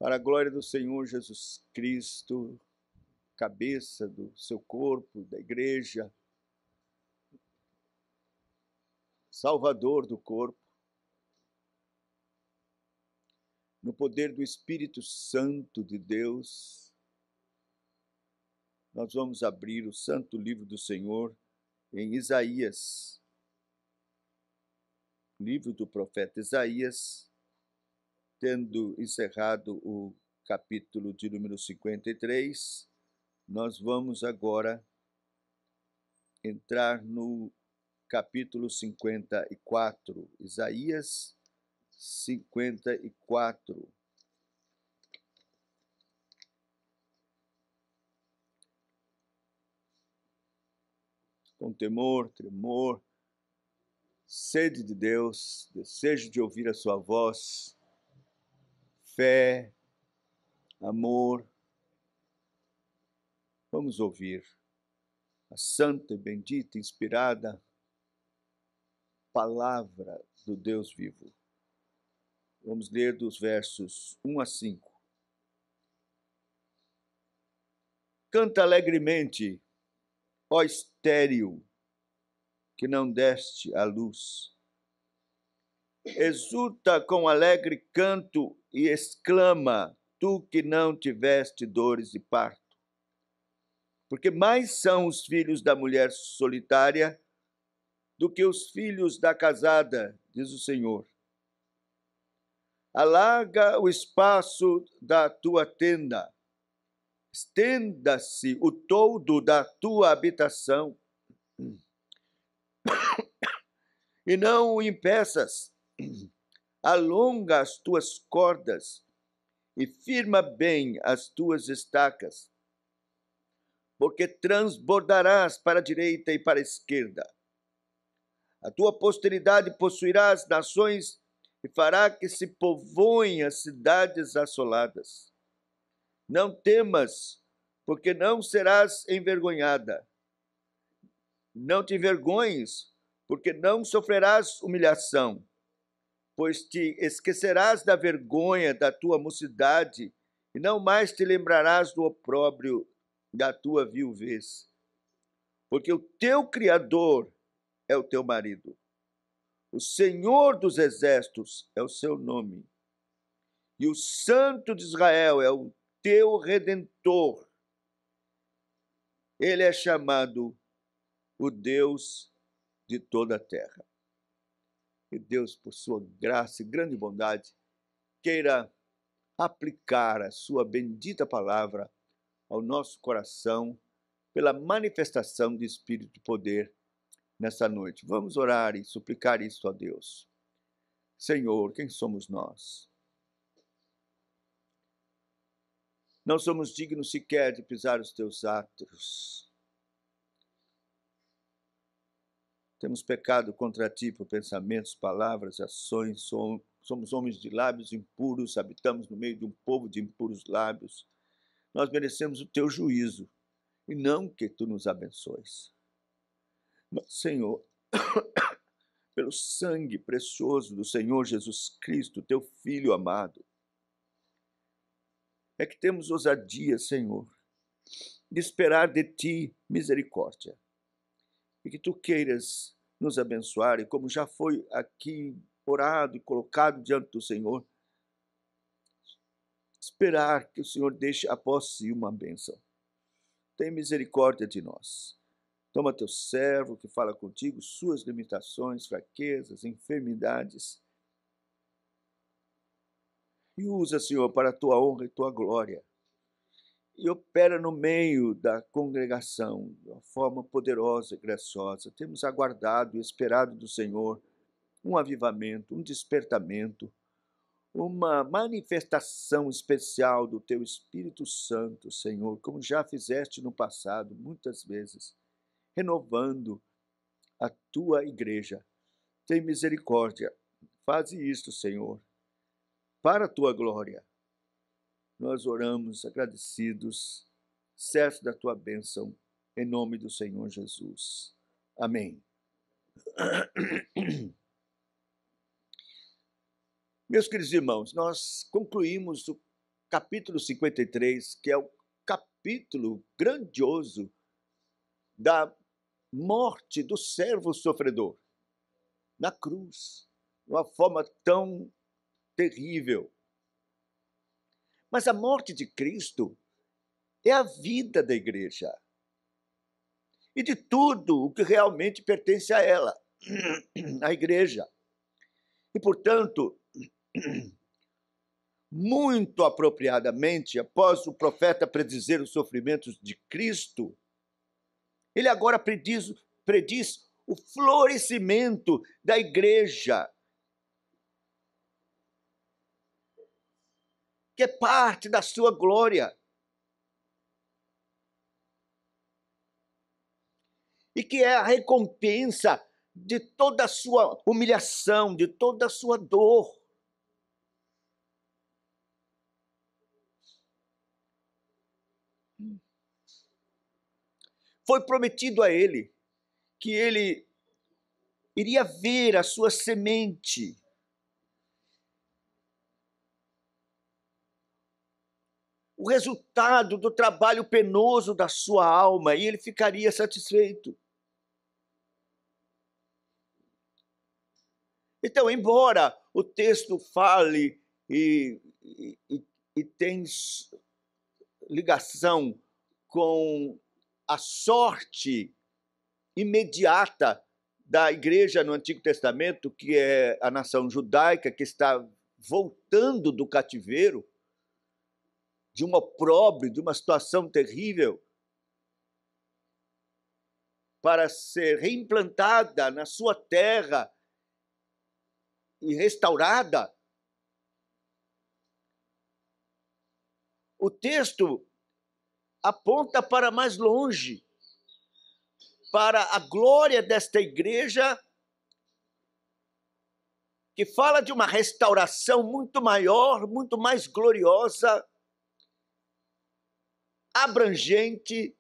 para a glória do Senhor Jesus Cristo, cabeça do seu corpo, da igreja, Salvador do corpo, no poder do Espírito Santo de Deus, nós vamos abrir o Santo Livro do Senhor em Isaías, livro do profeta Isaías, tendo encerrado o capítulo de número 53, nós vamos agora entrar no capítulo 54, Isaías 54. Com temor, tremor, sede de Deus, desejo de ouvir a sua voz, fé, amor. Vamos ouvir a santa e bendita, inspirada palavra do Deus vivo. Vamos ler dos versos 1 a 5. Canta alegremente, ó estéril, que não deste à luz. Exulta com alegre canto e exclama, tu que não tiveste dores de parto. Porque mais são os filhos da mulher solitária do que os filhos da casada, diz o Senhor. Alarga o espaço da tua tenda, estenda-se o toldo da tua habitação, e não o impeças. Alonga as tuas cordas e firma bem as tuas estacas, porque transbordarás para a direita e para a esquerda. A tua posteridade possuirá as nações e fará que se povoem as cidades assoladas. Não temas, porque não serás envergonhada. Não te envergonhes, porque não sofrerás humilhação, pois te esquecerás da vergonha da tua mocidade e não mais te lembrarás do opróbrio da tua viuvez. Porque o teu Criador é o teu marido. O Senhor dos Exércitos é o seu nome. E o Santo de Israel é o teu Redentor. Ele é chamado o Deus de toda a terra. Que Deus, por sua graça e grande bondade, queira aplicar a sua bendita palavra ao nosso coração pela manifestação de Espírito e poder nessa noite. Vamos orar e suplicar isso a Deus. Senhor, quem somos nós? Não somos dignos sequer de pisar os teus atos. Temos pecado contra ti por pensamentos, palavras, ações. Somos homens de lábios impuros, habitamos no meio de um povo de impuros lábios. Nós merecemos o teu juízo e não que tu nos abençoes. Mas, Senhor, pelo sangue precioso do Senhor Jesus Cristo, teu Filho amado, é que temos ousadia, Senhor, de esperar de ti misericórdia. E que tu queiras nos abençoar, e como já foi aqui orado e colocado diante do Senhor, esperar que o Senhor deixe após si uma bênção. Tem misericórdia de nós. Toma teu servo que fala contigo, suas limitações, fraquezas, enfermidades, e usa, Senhor, para a tua honra e tua glória. E opera no meio da congregação de uma forma poderosa e graciosa. Temos aguardado e esperado do Senhor um avivamento, um despertamento, uma manifestação especial do teu Espírito Santo, Senhor, como já fizeste no passado, muitas vezes, renovando a tua igreja. Tem misericórdia. Faze isto, Senhor, para a tua glória. Nós oramos agradecidos, certos da tua bênção, em nome do Senhor Jesus. Amém. Meus queridos irmãos, nós concluímos o capítulo 53, que é o capítulo grandioso da morte do servo sofredor na cruz, de uma forma tão terrível. Mas a morte de Cristo é a vida da igreja e de tudo o que realmente pertence a ela, a igreja. E, portanto, muito apropriadamente, após o profeta predizer os sofrimentos de Cristo, ele agora prediz o florescimento da igreja, que é parte da sua glória. E que é a recompensa de toda a sua humilhação, de toda a sua dor. Foi prometido a ele que ele iria ver a sua semente. O resultado do trabalho penoso da sua alma, e ele ficaria satisfeito. Então, embora o texto fale e tem ligação com a sorte imediata da igreja no Antigo Testamento, que é a nação judaica que está voltando do cativeiro, de um opróbrio, de uma situação terrível, para ser reimplantada na sua terra e restaurada. O texto aponta para mais longe, para a glória desta igreja, que fala de uma restauração muito maior, muito mais gloriosa, abrangente,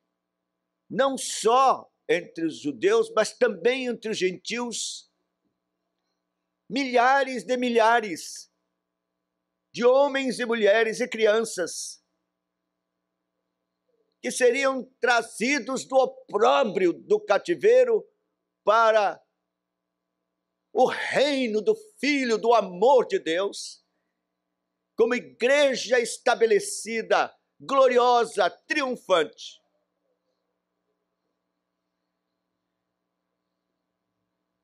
não só entre os judeus, mas também entre os gentios, milhares de homens e mulheres e crianças que seriam trazidos do opróbrio do cativeiro para o reino do Filho do amor de Deus, como igreja estabelecida, gloriosa, triunfante.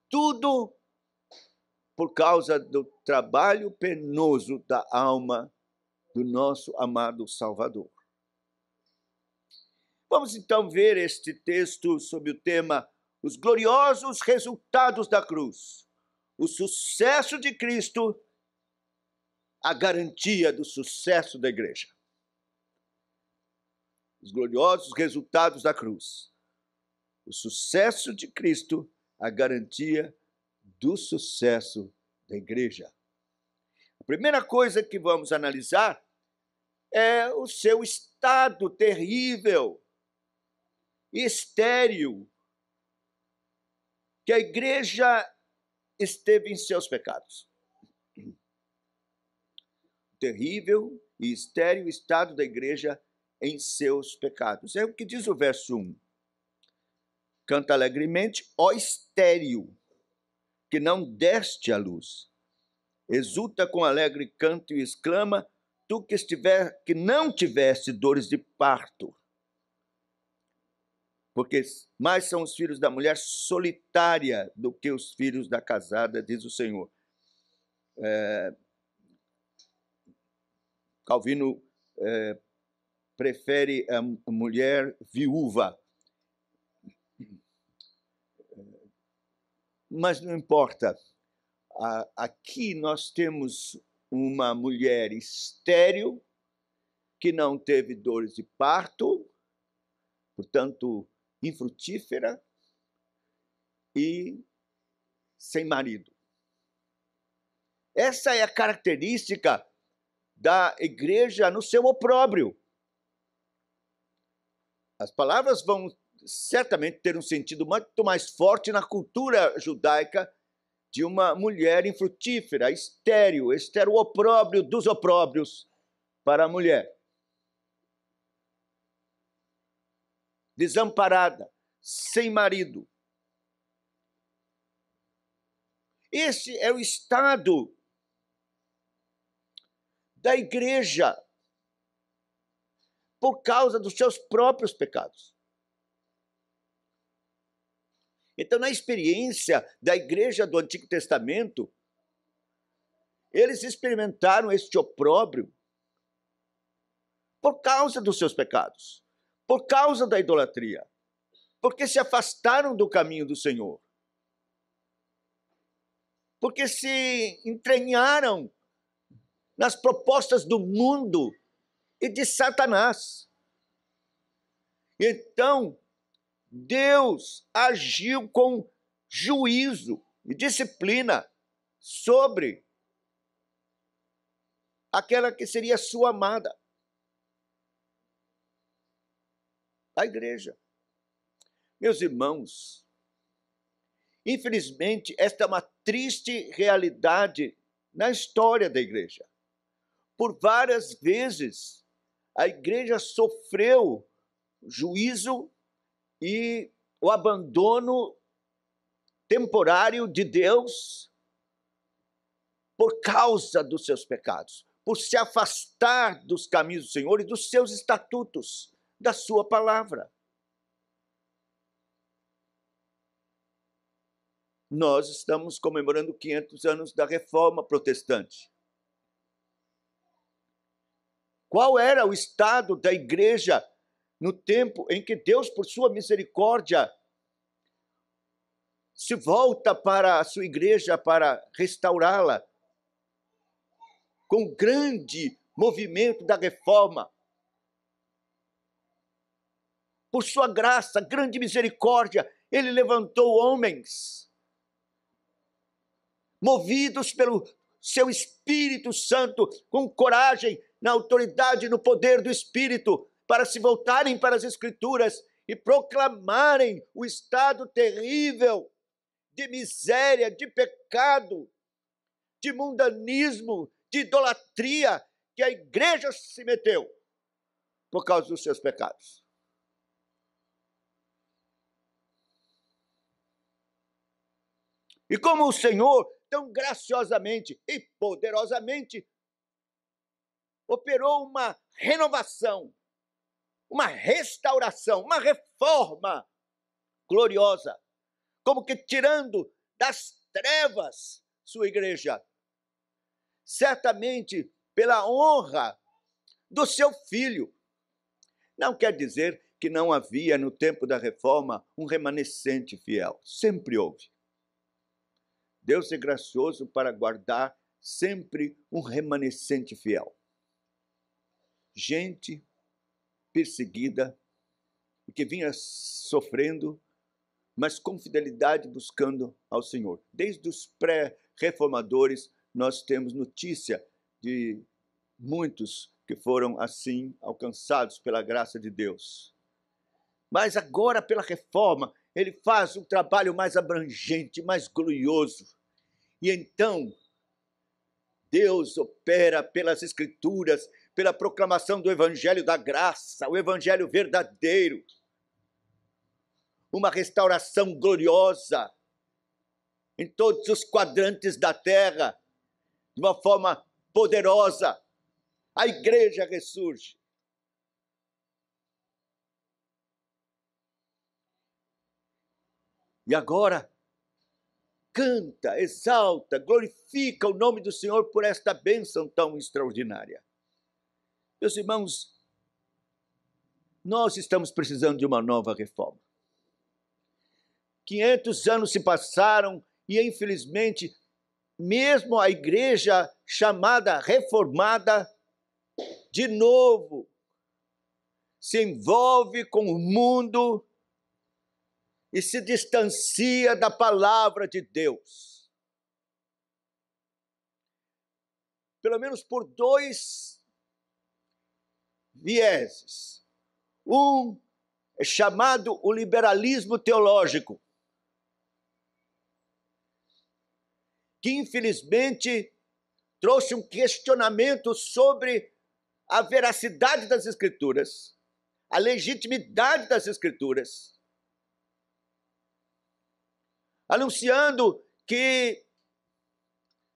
Tudo por causa do trabalho penoso da alma do nosso amado Salvador. Vamos então ver este texto sob o tema Os gloriosos resultados da cruz, o sucesso de Cristo, a garantia do sucesso da igreja. Os gloriosos resultados da cruz, o sucesso de Cristo, a garantia do sucesso da igreja. A primeira coisa que vamos analisar é o seu estado terrível e estéril, que a igreja esteve em seus pecados. Terrível e estéril estado da igreja em seus pecados. É o que diz o verso 1. Canta alegremente, ó estéril, que não deste a luz. Exulta com alegre canto e exclama, tu que não tiveste dores de parto. Porque mais são os filhos da mulher solitária do que os filhos da casada, diz o Senhor. Calvino prefere a mulher viúva. Mas não importa. Aqui nós temos uma mulher estéril, que não teve dores de parto, portanto, infrutífera e sem marido. Essa é a característica da igreja no seu opróbrio. As palavras vão certamente ter um sentido muito mais forte na cultura judaica de uma mulher infrutífera, estéril, este era o opróbrio dos opróbrios, para a mulher desamparada, sem marido. Esse é o estado da igreja por causa dos seus próprios pecados. Então, na experiência da igreja do Antigo Testamento, eles experimentaram este opróbrio por causa dos seus pecados, por causa da idolatria, porque se afastaram do caminho do Senhor, porque se entranharam nas propostas do mundo e de Satanás. Então, Deus agiu com juízo e disciplina sobre aquela que seria sua amada, a igreja. Meus irmãos, infelizmente, esta é uma triste realidade na história da igreja. Por várias vezes, a igreja sofreu juízo e o abandono temporário de Deus por causa dos seus pecados, por se afastar dos caminhos do Senhor e dos seus estatutos, da sua palavra. Nós estamos comemorando 500 anos da Reforma Protestante. Qual era o estado da igreja no tempo em que Deus, por sua misericórdia, se volta para a sua igreja para restaurá-la com o grande movimento da reforma? Por sua graça, grande misericórdia, ele levantou homens movidos pelo seu Espírito Santo, com coragem, na autoridade e no poder do Espírito, para se voltarem para as Escrituras e proclamarem o estado terrível de miséria, de pecado, de mundanismo, de idolatria que a igreja se meteu por causa dos seus pecados. E como o Senhor, tão graciosamente e poderosamente, operou uma renovação, uma restauração, uma reforma gloriosa, como que tirando das trevas sua igreja, certamente pela honra do seu Filho. Não quer dizer que não havia no tempo da reforma um remanescente fiel, sempre houve. Deus é gracioso para guardar sempre um remanescente fiel. Gente perseguida, que vinha sofrendo, mas com fidelidade buscando ao Senhor. Desde os pré-reformadores, nós temos notícia de muitos que foram assim alcançados pela graça de Deus. Mas agora, pela reforma, ele faz um trabalho mais abrangente, mais glorioso. E então, Deus opera pelas Escrituras, pela proclamação do Evangelho da Graça, o Evangelho verdadeiro. Uma restauração gloriosa em todos os quadrantes da terra, de uma forma poderosa. A igreja ressurge. E agora, canta, exalta, glorifica o nome do Senhor por esta bênção tão extraordinária. Meus irmãos, nós estamos precisando de uma nova reforma. 500 anos se passaram e, infelizmente, mesmo a igreja chamada reformada, de novo, se envolve com o mundo e se distancia da palavra de Deus. Pelo menos por dois vieses. Um é chamado o liberalismo teológico, que infelizmente trouxe um questionamento sobre a veracidade das Escrituras, a legitimidade das Escrituras, anunciando que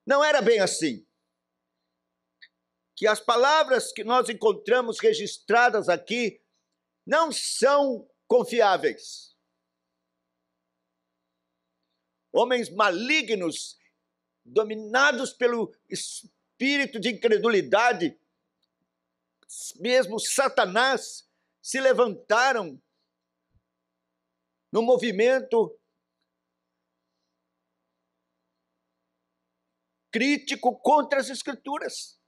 não era bem assim, que as palavras que nós encontramos registradas aqui não são confiáveis. Homens malignos, dominados pelo espírito de incredulidade, mesmo Satanás, se levantaram no movimento crítico contra as Escrituras.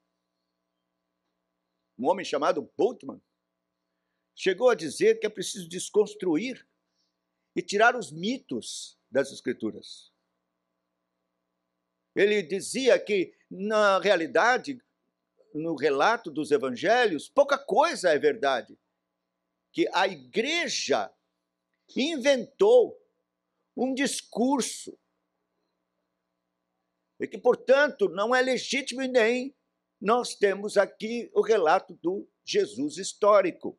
Um homem chamado Bultmann chegou a dizer que é preciso desconstruir e tirar os mitos das Escrituras. Ele dizia que, na realidade, no relato dos evangelhos, pouca coisa é verdade. Que a igreja inventou um discurso e que, portanto, não é legítimo e nem nós temos aqui o relato do Jesus histórico.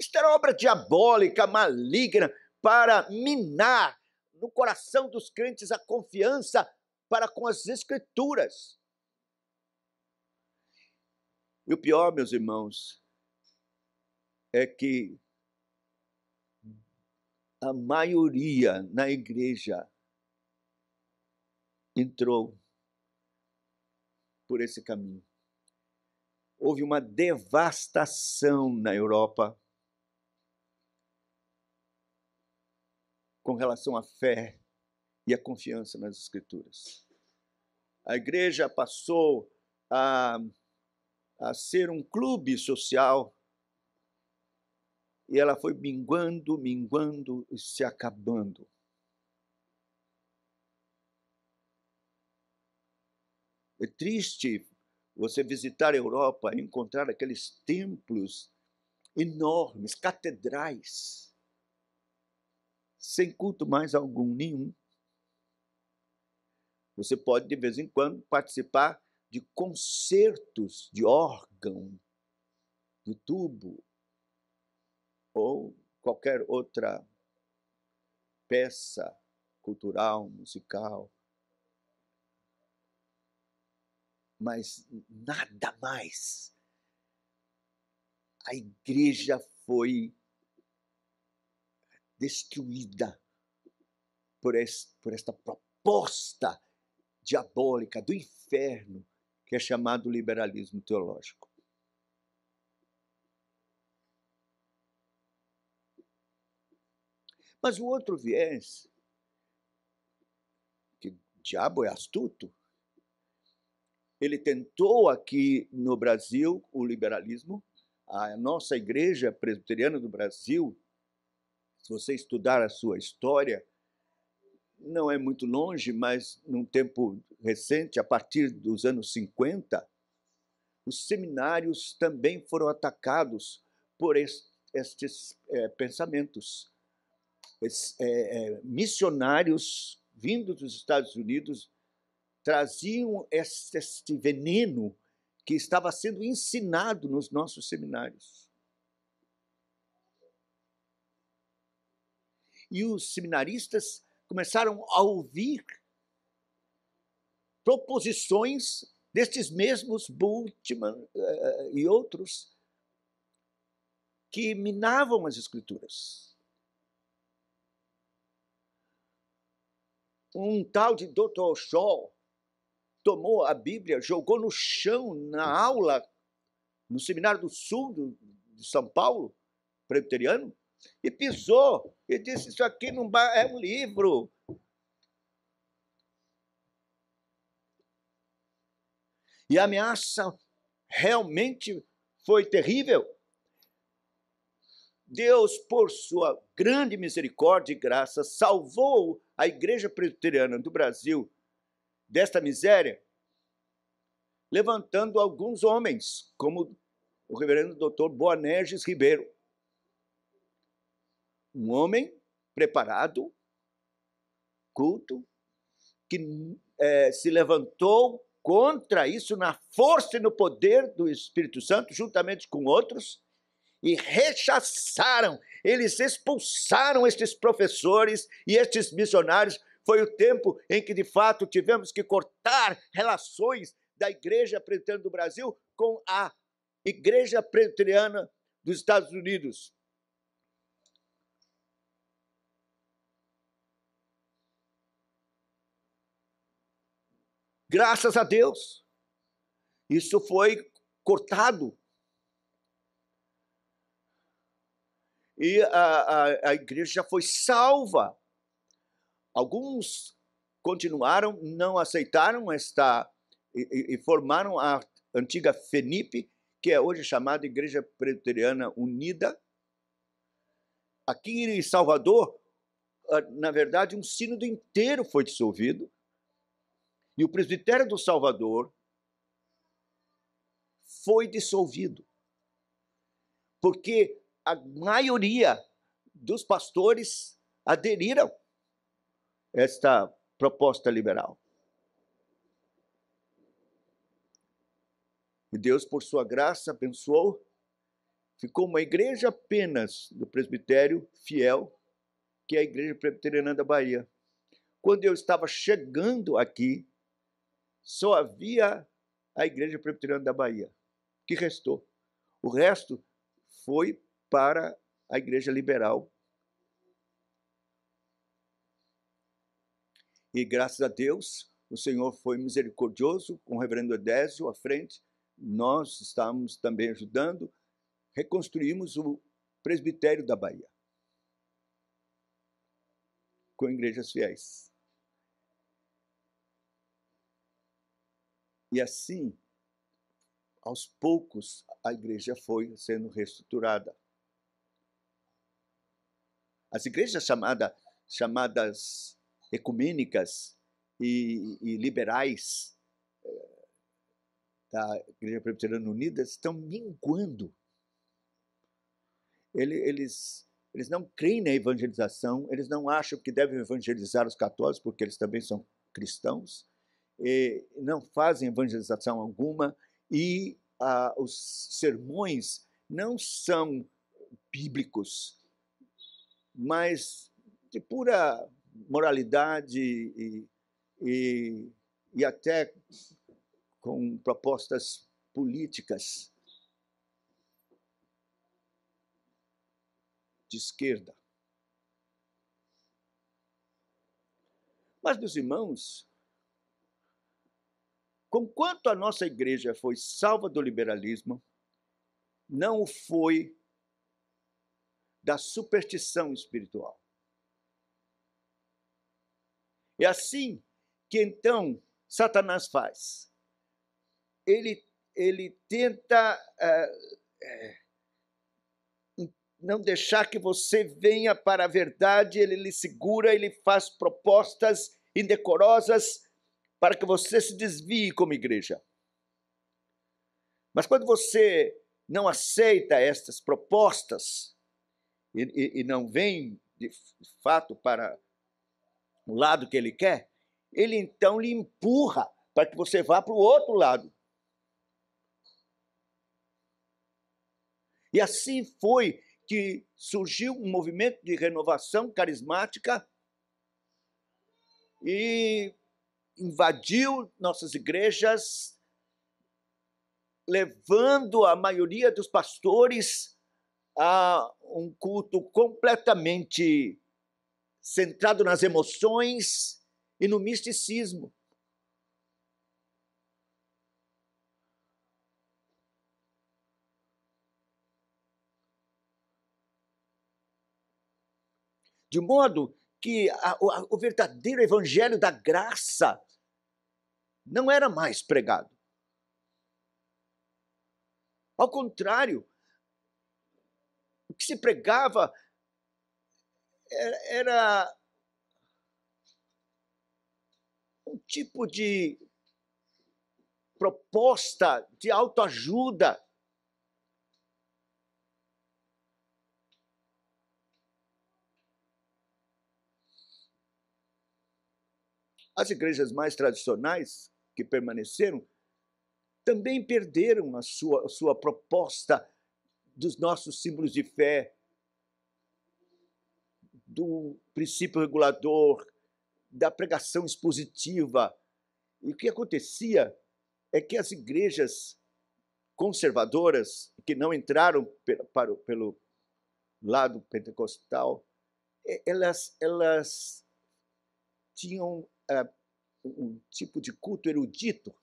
Isto era obra diabólica, maligna, para minar no coração dos crentes a confiança para com as Escrituras. E o pior, meus irmãos, é que a maioria na igreja entrou por esse caminho. Houve uma devastação na Europa com relação à fé e à confiança nas Escrituras. A igreja passou a ser um clube social e ela foi minguando e se acabando. É triste você visitar a Europa e encontrar aqueles templos enormes, catedrais, sem culto mais algum, nenhum. Você pode, de vez em quando, participar de concertos de órgão, de tubo, ou qualquer outra peça cultural, musical. Mas nada mais. A igreja foi destruída por esta proposta diabólica do inferno, que é chamado liberalismo teológico. Mas o outro viés, que o diabo é astuto, ele tentou aqui no Brasil o liberalismo. A nossa igreja presbiteriana do Brasil, se você estudar a sua história, não é muito longe, mas num tempo recente, a partir dos anos 50, os seminários também foram atacados por estes pensamentos. Missionários vindos dos Estados Unidos traziam este veneno que estava sendo ensinado nos nossos seminários. E os seminaristas começaram a ouvir proposições destes mesmos Bultmann e outros que minavam as Escrituras. Um tal de Dr. Shaw tomou a Bíblia, jogou no chão na aula, no Seminário do Sul de São Paulo, presbiteriano, e pisou e disse: isso aqui não é um livro. E a ameaça realmente foi terrível. Deus, por sua grande misericórdia e graça, salvou a Igreja Presbiteriana do Brasil desta miséria, levantando alguns homens, como o reverendo Dr. Boanerges Ribeiro. Um homem preparado, culto, que se levantou contra isso na força e no poder do Espírito Santo, juntamente com outros, e rechaçaram, eles expulsaram estes professores e estes missionários. Foi o tempo em que, de fato, tivemos que cortar relações da Igreja Presbiteriana do Brasil com a Igreja Presbiteriana dos Estados Unidos. Graças a Deus, isso foi cortado. E a igreja foi salva. Alguns continuaram, não aceitaram e formaram a antiga FENIP, que é hoje chamada Igreja Presbiteriana Unida. Aqui em Salvador, na verdade, um sínodo inteiro foi dissolvido, e o presbitério do Salvador foi dissolvido, porque a maioria dos pastores aderiram a esta proposta liberal. E Deus, por sua graça, abençoou. Ficou uma igreja apenas do presbitério fiel, que é a Igreja Presbiteriana da Bahia. Quando eu estava chegando aqui, só havia a Igreja Presbiteriana da Bahia, que restou. O resto foi para a Igreja Liberal. E graças a Deus, o Senhor foi misericordioso com o reverendo Edésio à frente. Nós estamos também ajudando. Reconstruímos o presbitério da Bahia com igrejas fiéis. E assim, aos poucos, a igreja foi sendo reestruturada. As igrejas chamadas ecumênicas e liberais da Igreja Presbiteriana Unida estão minguando. Eles não creem na evangelização, eles não acham que devem evangelizar os católicos, porque eles também são cristãos, não fazem evangelização alguma, e os sermões não são bíblicos, mas de pura moralidade e até com propostas políticas de esquerda. Mas, meus irmãos, conquanto a nossa igreja foi salva do liberalismo, não o foi da superstição espiritual. É assim que, então, Satanás faz. Ele tenta não deixar que você venha para a verdade, ele lhe segura, ele faz propostas indecorosas para que você se desvie como igreja. Mas quando você não aceita estas propostas e não vem, de fato, para o lado que ele quer, ele então lhe empurra para que você vá para o outro lado. E assim foi que surgiu um movimento de renovação carismática e invadiu nossas igrejas, levando a maioria dos pastores a um culto completamente centrado nas emoções e no misticismo. De modo que o verdadeiro evangelho da graça não era mais pregado. Ao contrário, o que se pregava era um tipo de proposta de autoajuda. As igrejas mais tradicionais que permaneceram também perderam a sua proposta dos nossos símbolos de fé, do princípio regulador, da pregação expositiva. E o que acontecia é que as igrejas conservadoras, que não entraram pelo lado pentecostal, elas tinham um tipo de culto erudito,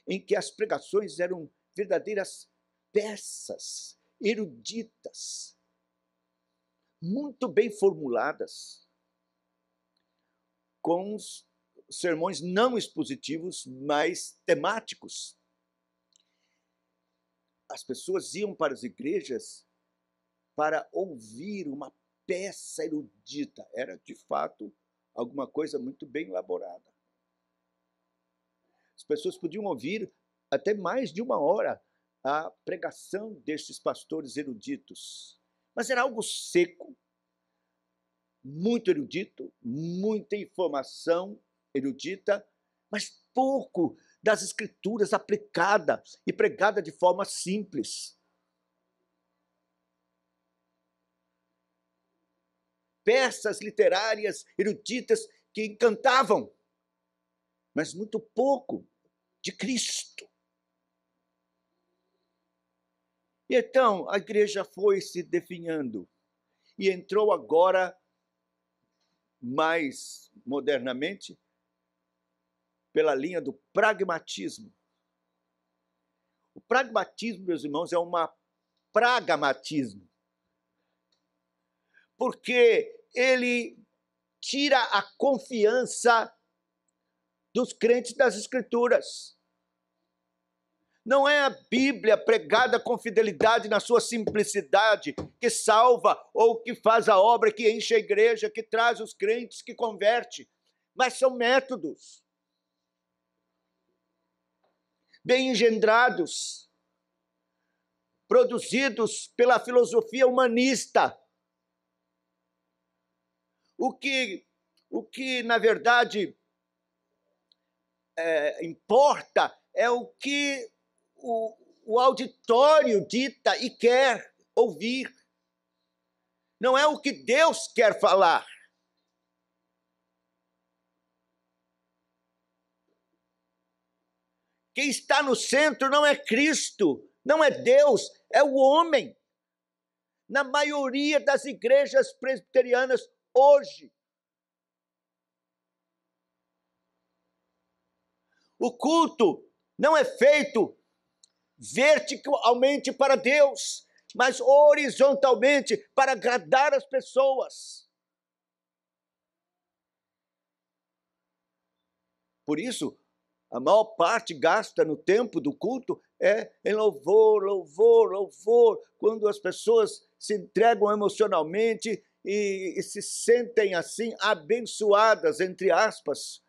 em que as pregações eram verdadeiras peças eruditas, muito bem formuladas, com sermões não expositivos, mas temáticos. As pessoas iam para as igrejas para ouvir uma peça erudita. Era, de fato, alguma coisa muito bem elaborada. As pessoas podiam ouvir até mais de 1 hora a pregação destes pastores eruditos. Mas era algo seco, muito erudito, muita informação erudita, mas pouco das escrituras aplicada e pregada de forma simples. Peças literárias eruditas que encantavam, mas muito pouco de Cristo. E então a igreja foi se definhando e entrou agora, mais modernamente, pela linha do pragmatismo. O pragmatismo, meus irmãos, é uma pragmatismo, porque ele tira a confiança dos crentes das Escrituras. Não é a Bíblia pregada com fidelidade na sua simplicidade que salva ou que faz a obra, que enche a igreja, que traz os crentes, que converte, mas são métodos bem engendrados, produzidos pela filosofia humanista. O que na verdade, importa é o que o auditório dita e quer ouvir. Não é o que Deus quer falar. Quem está no centro não é Cristo, não é Deus, é o homem. Na maioria das igrejas presbiterianas hoje, o culto não é feito verticalmente para Deus, mas horizontalmente para agradar as pessoas. Por isso, a maior parte gasta no tempo do culto em louvor, louvor, louvor, quando as pessoas se entregam emocionalmente e se sentem assim abençoadas, entre aspas,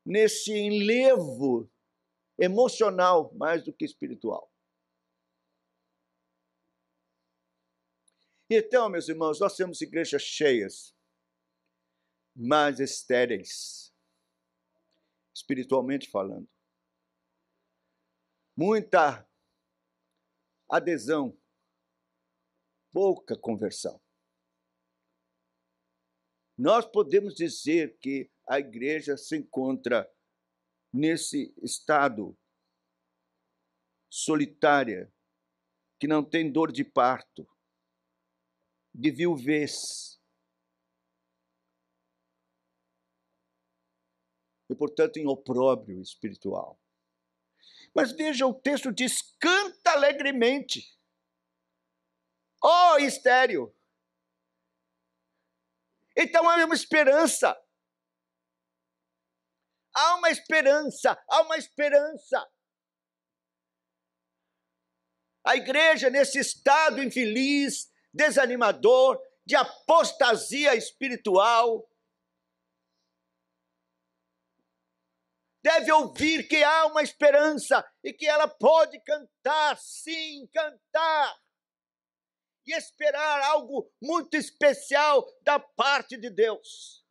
nesse enlevo emocional mais do que espiritual. Então, meus irmãos, nós temos igrejas cheias, mas estéreis, espiritualmente falando. Muita adesão, pouca conversão. Nós podemos dizer que a igreja se encontra nesse estado solitária, que não tem dor de parto, de viuvez. E, portanto, em opróbrio espiritual. Mas veja, o texto diz: canta alegremente. Oh, estéril! Então há uma esperança. Há uma esperança, há uma esperança. A igreja, nesse estado infeliz, desanimador, de apostasia espiritual, deve ouvir que há uma esperança e que ela pode cantar, sim, cantar, e esperar algo muito especial da parte de Deus,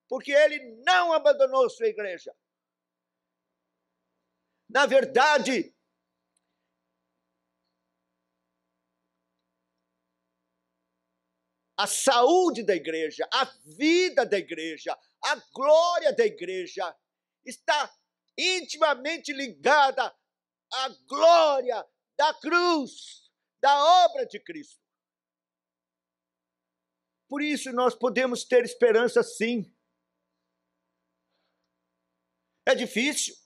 porque Ele não abandonou sua igreja. Na verdade, a saúde da igreja, a vida da igreja, a glória da igreja está intimamente ligada à glória da cruz, da obra de Cristo. Por isso nós podemos ter esperança, sim. É difícil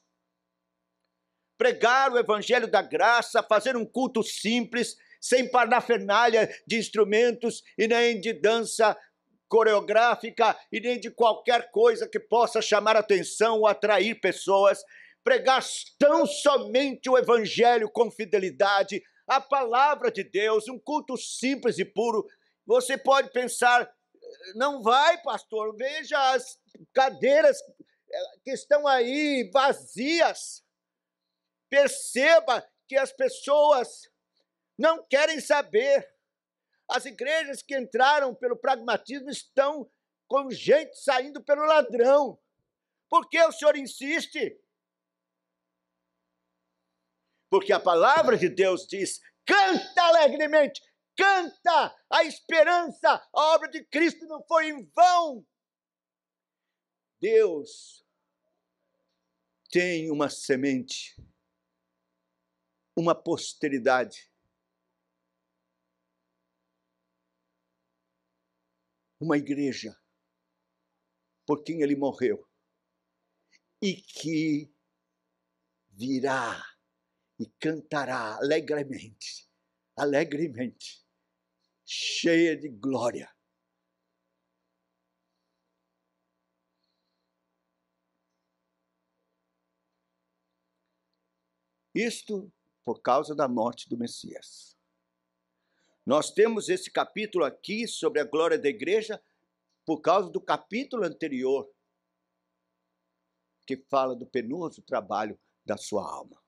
pregar o evangelho da graça, fazer um culto simples, sem parafernália de instrumentos e nem de dança coreográfica e nem de qualquer coisa que possa chamar atenção ou atrair pessoas. Pregar tão somente o evangelho com fidelidade, a palavra de Deus, um culto simples e puro. Você pode pensar, não vai, pastor, veja as cadeiras que estão aí vazias. Perceba que as pessoas não querem saber. As igrejas que entraram pelo pragmatismo estão com gente saindo pelo ladrão. Por que o senhor insiste? Porque a palavra de Deus diz: canta alegremente, canta a esperança, a obra de Cristo não foi em vão. Deus tem uma semente, uma posteridade, uma igreja por quem ele morreu e que virá e cantará alegremente, alegremente, cheia de glória. Isto por causa da morte do Messias. Nós temos esse capítulo aqui sobre a glória da igreja por causa do capítulo anterior, que fala do penoso trabalho da sua alma.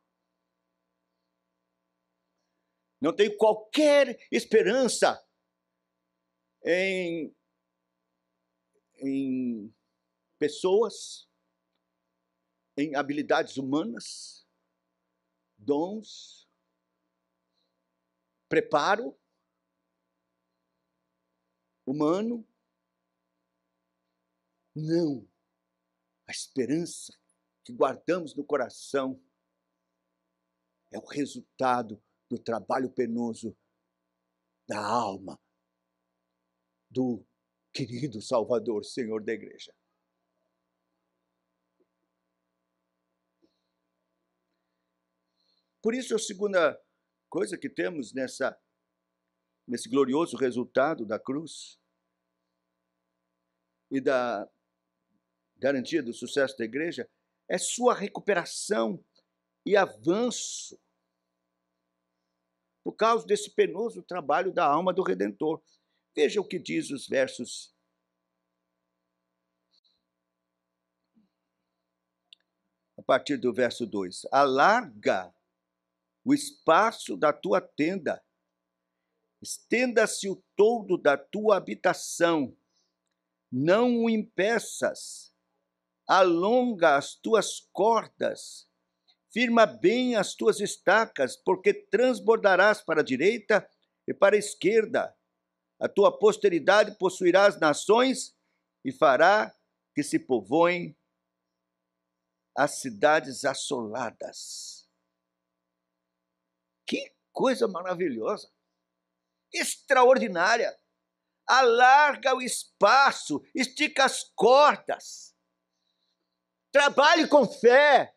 Não tenho qualquer esperança em pessoas, em habilidades humanas, dons, preparo humano. Não. A esperança que guardamos no coração é o resultado do trabalho penoso da alma do querido Salvador, Senhor da igreja. Por isso, a segunda coisa que temos nesse glorioso resultado da cruz e da garantia do sucesso da igreja é sua recuperação e avanço por causa desse penoso trabalho da alma do Redentor. Veja o que diz os versos a partir do verso 2. Alarga o espaço da tua tenda, estenda-se o toldo da tua habitação, não o impeças, alonga as tuas cordas, firma bem as tuas estacas, porque transbordarás para a direita e para a esquerda. A tua posteridade possuirá as nações e fará que se povoem as cidades assoladas. Que coisa maravilhosa, extraordinária. Alarga o espaço, estica as cordas. Trabalhe com fé,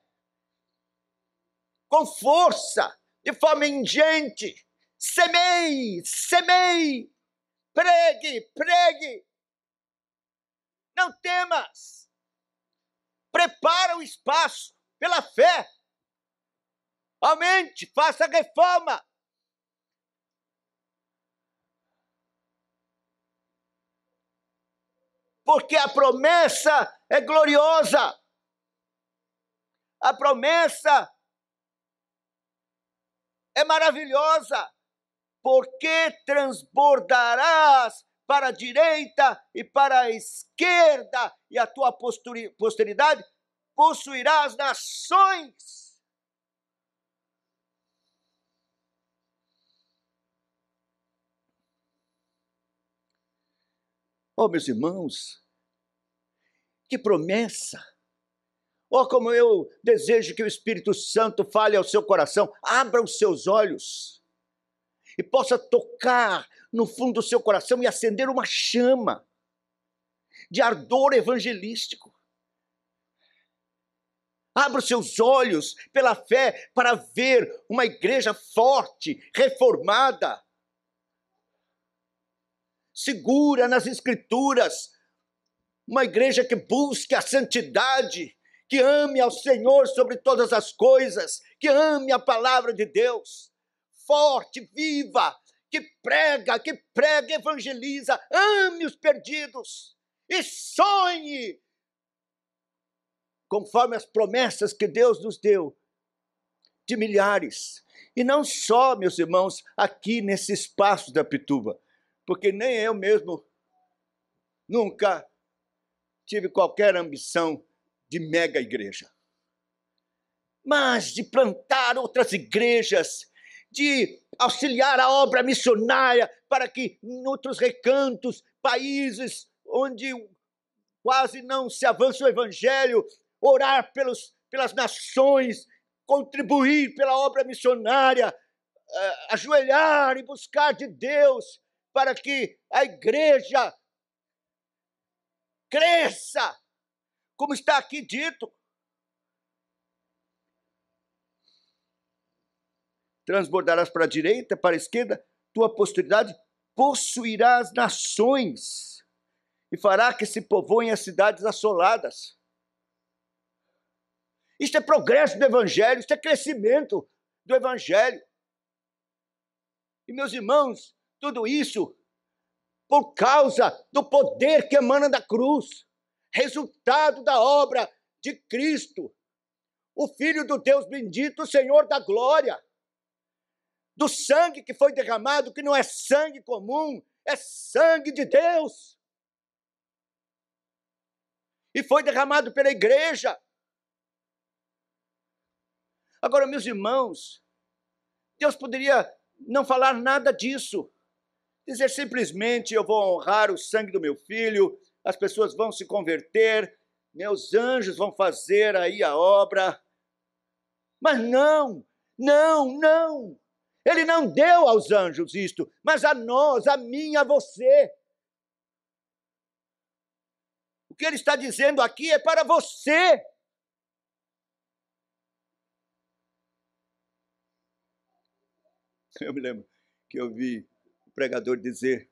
com força, de forma ingente. Semeie, semeie. Pregue, pregue. Não temas. Prepara o espaço pela fé. Aumente, faça reforma. Porque a promessa é gloriosa. A promessa é maravilhosa. Porque transbordarás para a direita e para a esquerda, e a tua posteridade possuirá as nações. Oh, meus irmãos, que promessa! Oh, como eu desejo que o Espírito Santo fale ao seu coração, abra os seus olhos e possa tocar no fundo do seu coração e acender uma chama de ardor evangelístico. Abra os seus olhos pela fé para ver uma igreja forte, reformada, segura nas Escrituras, uma igreja que busque a santidade, que ame ao Senhor sobre todas as coisas, que ame a palavra de Deus, forte, viva, que prega, evangeliza, ame os perdidos e sonhe conforme as promessas que Deus nos deu, de milhares. E não só, meus irmãos, aqui nesse espaço da Pituba, porque nem eu mesmo nunca tive qualquer ambição de mega igreja, mas de plantar outras igrejas, de auxiliar a obra missionária para que em outros recantos, países onde quase não se avança o evangelho, orar pelas nações, contribuir pela obra missionária, ajoelhar e buscar de Deus para que a igreja cresça, como está aqui dito. Transbordarás para a direita, para a esquerda, tua posteridade possuirá as nações e fará que se povoem as cidades assoladas. Isto é progresso do evangelho, isto é crescimento do evangelho. E, meus irmãos, tudo isso por causa do poder que emana da cruz, resultado da obra de Cristo, o Filho do Deus bendito, o Senhor da glória, do sangue que foi derramado, que não é sangue comum, é sangue de Deus. E foi derramado pela igreja. Agora, meus irmãos, Deus poderia não falar nada disso, dizer simplesmente: eu vou honrar o sangue do meu filho, as pessoas vão se converter, meus anjos vão fazer aí a obra. Mas não. Ele não deu aos anjos isto, mas a nós, a mim, a você. O que ele está dizendo aqui é para você. Eu me lembro que eu vi o pregador dizer,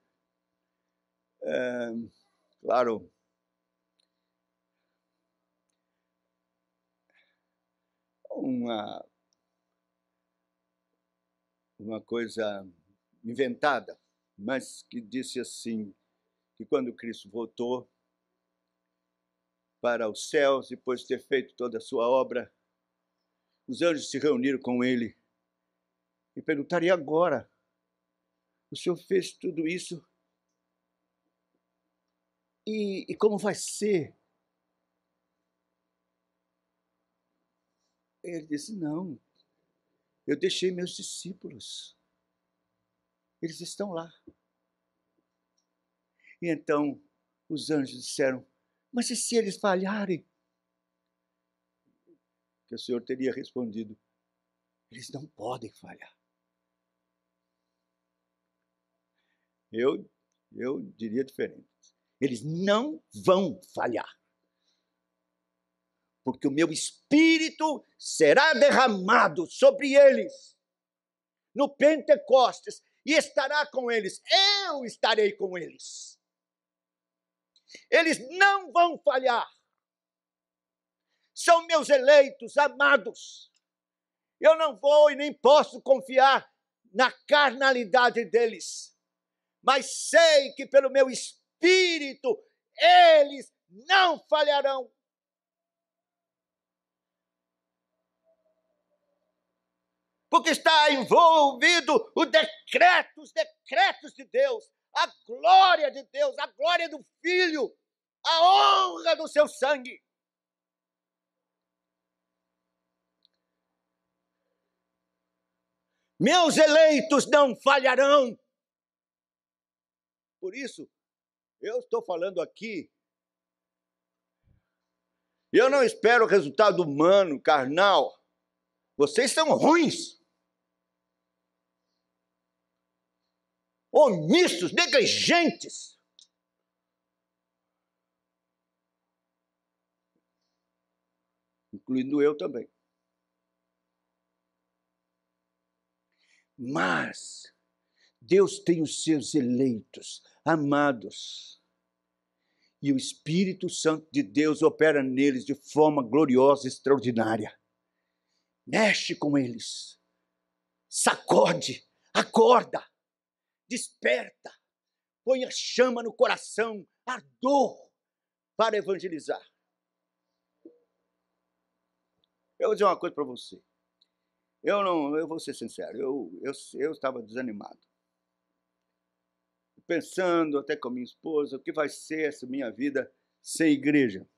claro, uma coisa inventada, mas que disse assim, que quando Cristo voltou para os céus, depois de ter feito toda a sua obra, os anjos se reuniram com ele e perguntaram: e agora? O Senhor fez tudo isso? E como vai ser? Ele disse: não, eu deixei meus discípulos, eles estão lá. E então os anjos disseram: mas e se eles falharem? Que o Senhor teria respondido: eles não podem falhar. Eu diria diferente. Eles não vão falhar, porque o meu Espírito será derramado sobre eles no Pentecostes e estará com eles. Eu estarei com eles. Eles não vão falhar. São meus eleitos, amados. Eu não vou e nem posso confiar na carnalidade deles, mas sei que pelo meu Espírito eles não falharão. Porque está envolvido os decretos de Deus, a glória de Deus, a glória do Filho, a honra do seu sangue. Meus eleitos não falharão. Por isso, Eu estou falando aqui, eu não espero resultado humano, carnal. Vocês são ruins, omissos, negligentes. Incluindo eu também. Mas Deus tem os seus eleitos, amados. E o Espírito Santo de Deus opera neles de forma gloriosa e extraordinária. Mexe com eles. Sacode, acorda, desperta. Põe a chama no coração, ardor para evangelizar. Eu vou dizer uma coisa para você. Eu vou ser sincero, eu estava desanimado. Pensando até com a minha esposa, o que vai ser essa minha vida sem igreja?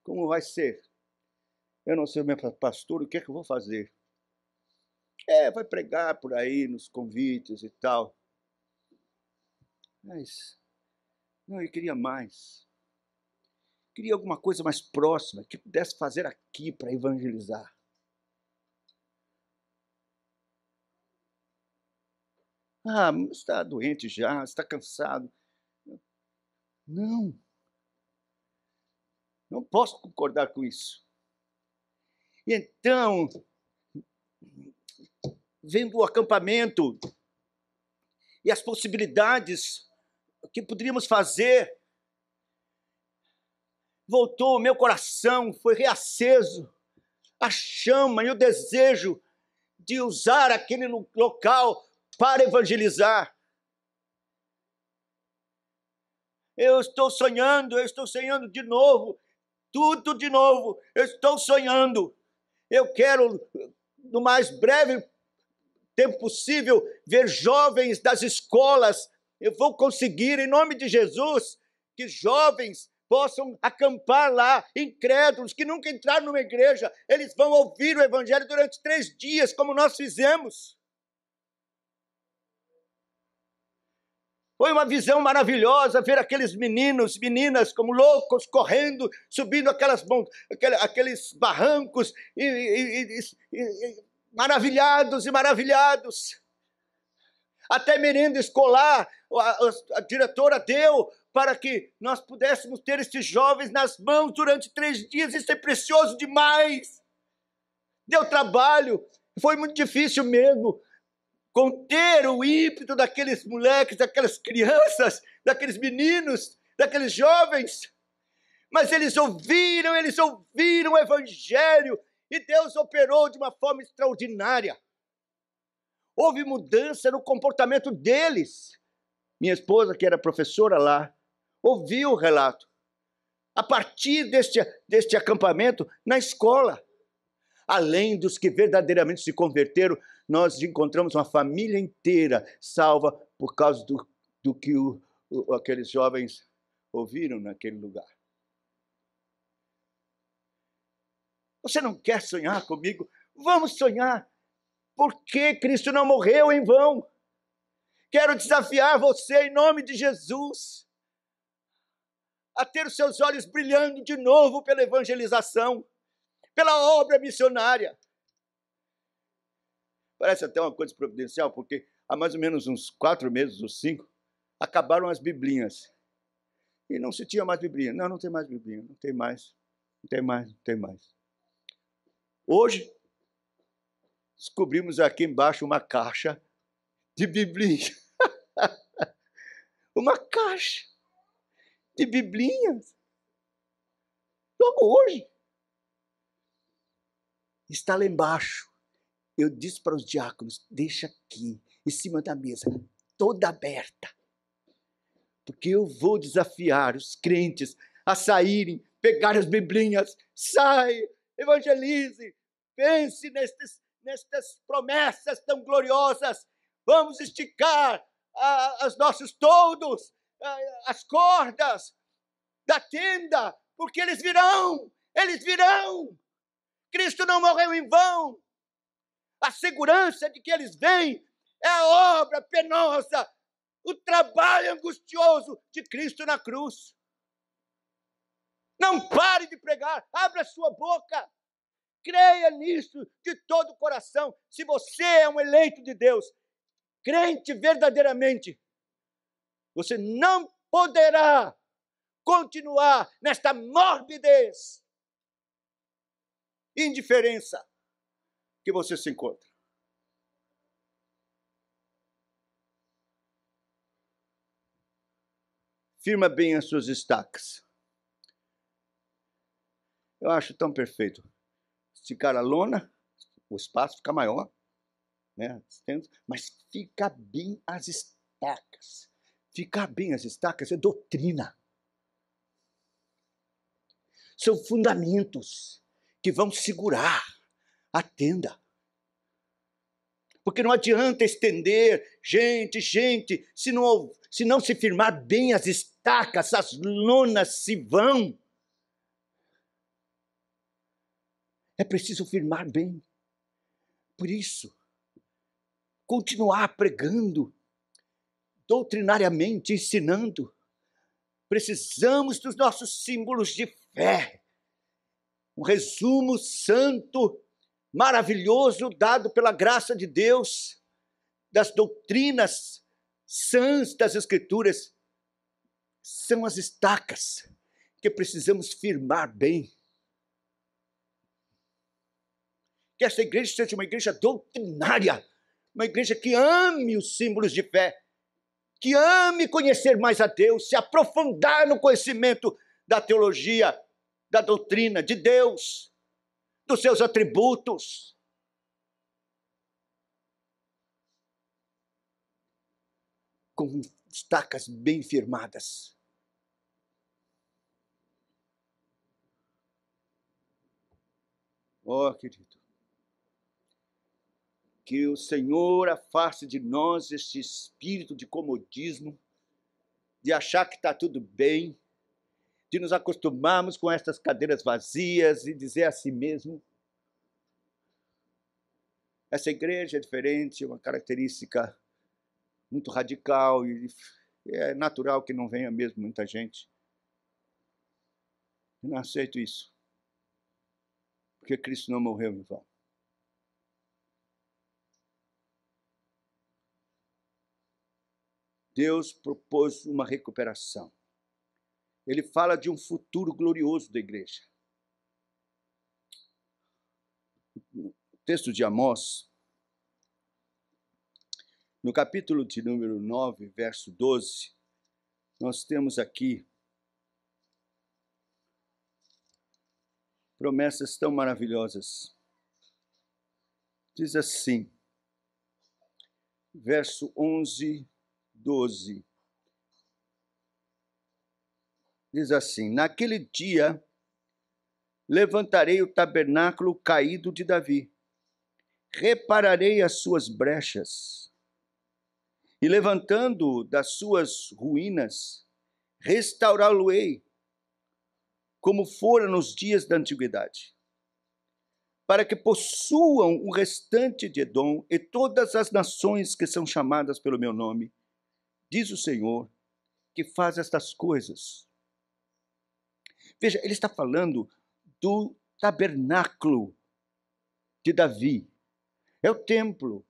Como vai ser? Eu não sei o meu pastor, o que é que eu vou fazer? Vai pregar por aí nos convites e tal. Mas, não, eu queria mais. Queria alguma coisa mais próxima, que pudesse fazer aqui para evangelizar. Mas está doente já, está cansado. Não posso concordar com isso. E então, vendo o acampamento e as possibilidades que poderíamos fazer, voltou o meu coração, foi reaceso a chama e o desejo de usar aquele local para evangelizar. Eu estou sonhando de novo, tudo de novo, eu estou sonhando. Eu quero, no mais breve tempo possível, ver jovens das escolas. Eu vou conseguir, em nome de Jesus, que jovens possam acampar lá, incrédulos, que nunca entraram numa igreja. Eles vão ouvir o evangelho durante 3 dias, como nós fizemos. Foi uma visão maravilhosa ver aqueles meninos, meninas como loucos, correndo, subindo aqueles barrancos, maravilhados e maravilhados. Até merenda escolar a diretora deu para que nós pudéssemos ter esses jovens nas mãos durante 3 dias. Isso é precioso demais. Deu trabalho, foi muito difícil mesmo conter o ímpeto daqueles moleques, daquelas crianças, daqueles meninos, daqueles jovens. Mas eles ouviram o evangelho e Deus operou de uma forma extraordinária. Houve mudança no comportamento deles. Minha esposa, que era professora lá, ouviu o relato. A partir deste acampamento na escola, além dos que verdadeiramente se converteram, nós encontramos uma família inteira salva por causa do que aqueles jovens ouviram naquele lugar. Você não quer sonhar comigo? Vamos sonhar. Porque Cristo não morreu em vão. Quero desafiar você, em nome de Jesus, a ter os seus olhos brilhando de novo pela evangelização, pela obra missionária. Parece até uma coisa providencial, porque há mais ou menos uns 4 meses ou 5, acabaram as biblinhas. E não se tinha mais biblinha. Não tem mais biblinha, não tem mais. Hoje, descobrimos aqui embaixo uma caixa de biblinha. Uma caixa de biblinhas. Logo hoje. Está lá embaixo. Eu disse para os diáconos, deixa aqui, em cima da mesa, toda aberta. Porque eu vou desafiar os crentes a saírem, pegar as biblinhas, sai, evangelize, pense nestas promessas tão gloriosas. Vamos esticar os nossos toldos, as cordas da tenda, porque eles virão. Cristo não morreu em vão. A segurança de que eles vêm é a obra penosa, o trabalho angustioso de Cristo na cruz. Não pare de pregar, abra sua boca. Creia nisso de todo o coração. Se você é um eleito de Deus, crente verdadeiramente, você não poderá continuar nesta morbidez, indiferença que você se encontra. Firma bem as suas estacas. Eu acho tão perfeito. Esticar a lona, o espaço fica maior, né? Mas fica bem as estacas. Ficar bem as estacas é doutrina. São fundamentos que vão segurar a tenda. Porque não adianta estender, gente, se não se firmar bem as estacas, as lonas se vão. É preciso firmar bem. Por isso, continuar pregando, doutrinariamente ensinando. Precisamos dos nossos símbolos de fé. Um resumo santo, maravilhoso, dado pela graça de Deus, das doutrinas sãs das Escrituras. São as estacas que precisamos firmar bem. Que esta igreja seja uma igreja doutrinária, uma igreja que ame os símbolos de fé, que ame conhecer mais a Deus, se aprofundar no conhecimento da teologia, da doutrina de Deus, dos seus atributos. Com estacas bem firmadas. Oh, querido, que o Senhor afaste de nós este espírito de comodismo, de achar que está tudo bem, de nos acostumarmos com estas cadeiras vazias e dizer a si mesmo: essa igreja é diferente, uma característica muito radical, e é natural que não venha mesmo muita gente. Eu não aceito isso, porque Cristo não morreu em vão. Deus propôs uma recuperação. Ele fala de um futuro glorioso da igreja. No texto de Amós, no capítulo de número 9, verso 12, nós temos aqui promessas tão maravilhosas. Diz assim, verso 11, 12. Diz assim: naquele dia levantarei o tabernáculo caído de Davi, repararei as suas brechas, e levantando das suas ruínas, restaurá-lo-ei, como fora nos dias da antiguidade, para que possuam o restante de Edom e todas as nações que são chamadas pelo meu nome, diz o Senhor, que faz estas coisas. Veja, ele está falando do tabernáculo de Davi. É o templo.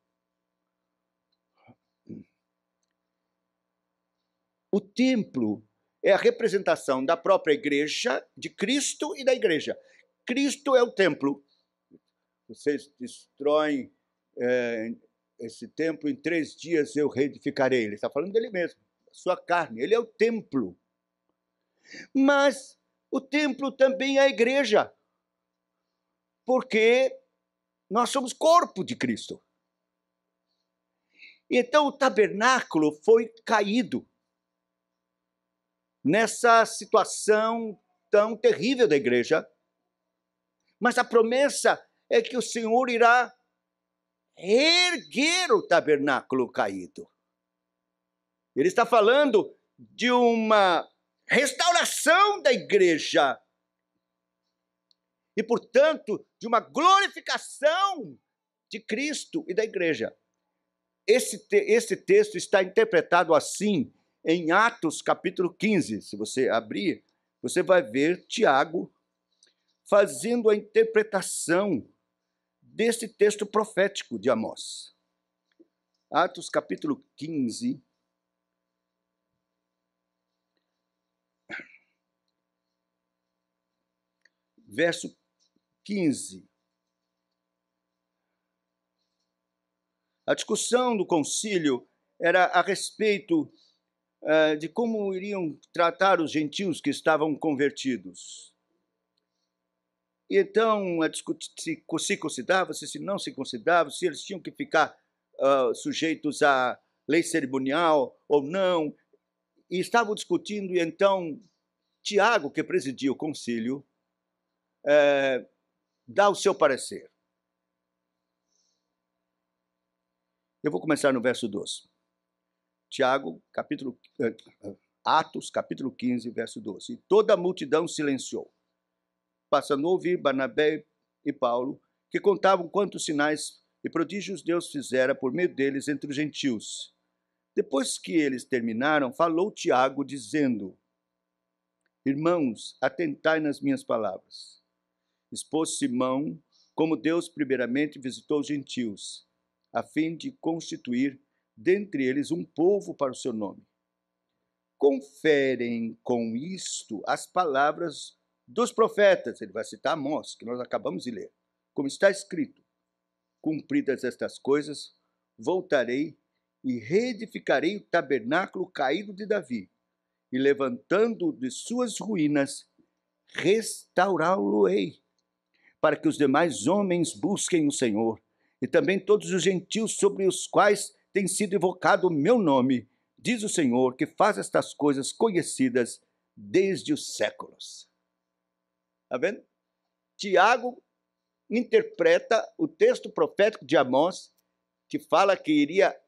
O templo é a representação da própria igreja, de Cristo e da igreja. Cristo é o templo. Vocês destroem esse templo, em 3 dias eu reedificarei. Ele está falando dele mesmo, da sua carne. Ele é o templo. Mas o templo também é a igreja, porque nós somos corpo de Cristo. Então o tabernáculo foi caído nessa situação tão terrível da igreja, mas a promessa é que o Senhor irá reerguer o tabernáculo caído. Ele está falando de uma restauração da igreja e, portanto, de uma glorificação de Cristo e da igreja. esse texto está interpretado assim em Atos capítulo 15. Se você abrir, você vai ver Tiago fazendo a interpretação desse texto profético de Amós. Atos capítulo 15, verso 15. A discussão do concílio era a respeito de como iriam tratar os gentios que estavam convertidos. E então, se considerava, se não se considerava, se eles tinham que ficar sujeitos à lei cerimonial ou não. E estavam discutindo, e então Tiago, que presidia o concílio, dá o seu parecer. Eu vou começar no verso 12. Atos, capítulo 15, verso 12. E toda a multidão silenciou, passando a ouvir Barnabé e Paulo, que contavam quantos sinais e prodígios Deus fizera por meio deles entre os gentios. Depois que eles terminaram, falou Tiago, dizendo: Irmãos, atentai nas minhas palavras. Expôs Simão como Deus primeiramente visitou os gentios, a fim de constituir dentre eles um povo para o seu nome. Conferem com isto as palavras dos profetas. Ele vai citar Amós, que nós acabamos de ler. Como está escrito: cumpridas estas coisas, voltarei e reedificarei o tabernáculo caído de Davi, e levantando de suas ruínas, restaurá-lo-ei, para que os demais homens busquem o Senhor, e também todos os gentios sobre os quais tem sido invocado o meu nome, diz o Senhor, que faz estas coisas conhecidas desde os séculos. Está vendo? Tiago interpreta o texto profético de Amós, que fala que iria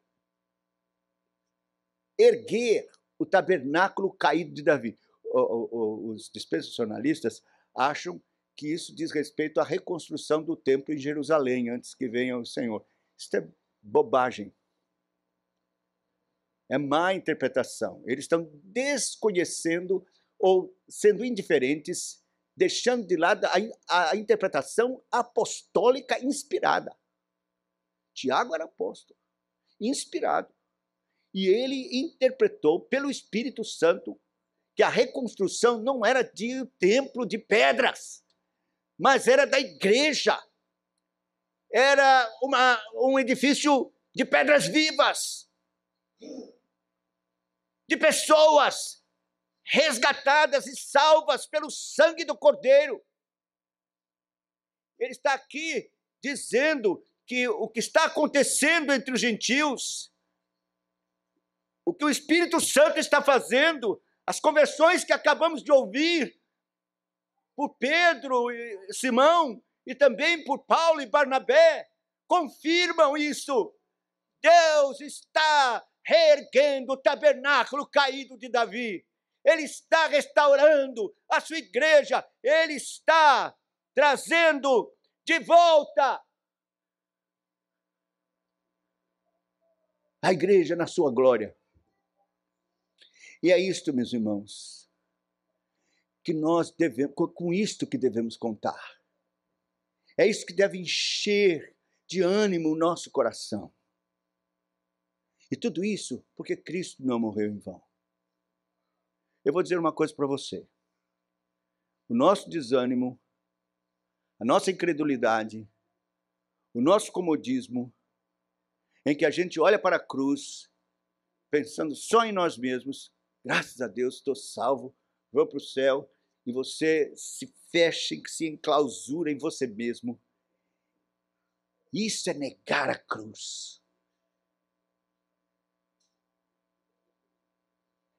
erguer o tabernáculo caído de Davi. Os dispensacionalistas acham que isso diz respeito à reconstrução do templo em Jerusalém, antes que venha o Senhor. Isso é bobagem. É má interpretação. Eles estão desconhecendo ou sendo indiferentes, deixando de lado a interpretação apostólica inspirada. Tiago era apóstolo, inspirado. E ele interpretou pelo Espírito Santo que a reconstrução não era de um templo de pedras, mas era da igreja. Era um edifício de pedras vivas, de pessoas resgatadas e salvas pelo sangue do Cordeiro. Ele está aqui dizendo que o que está acontecendo entre os gentios, o que o Espírito Santo está fazendo, as conversões que acabamos de ouvir por Pedro e Simão, e também por Paulo e Barnabé, confirmam isso. Deus está reerguendo o tabernáculo caído de Davi. Ele está restaurando a sua igreja. Ele está trazendo de volta a igreja na sua glória. E é isto, meus irmãos, que nós devemos, com isto que devemos contar. É isso que deve encher de ânimo o nosso coração. E tudo isso porque Cristo não morreu em vão. Eu vou dizer uma coisa para você. O nosso desânimo, a nossa incredulidade, o nosso comodismo, em que a gente olha para a cruz, pensando só em nós mesmos, graças a Deus estou salvo, vou para o céu, e você se fecha, se enclausura em você mesmo. Isso é negar a cruz.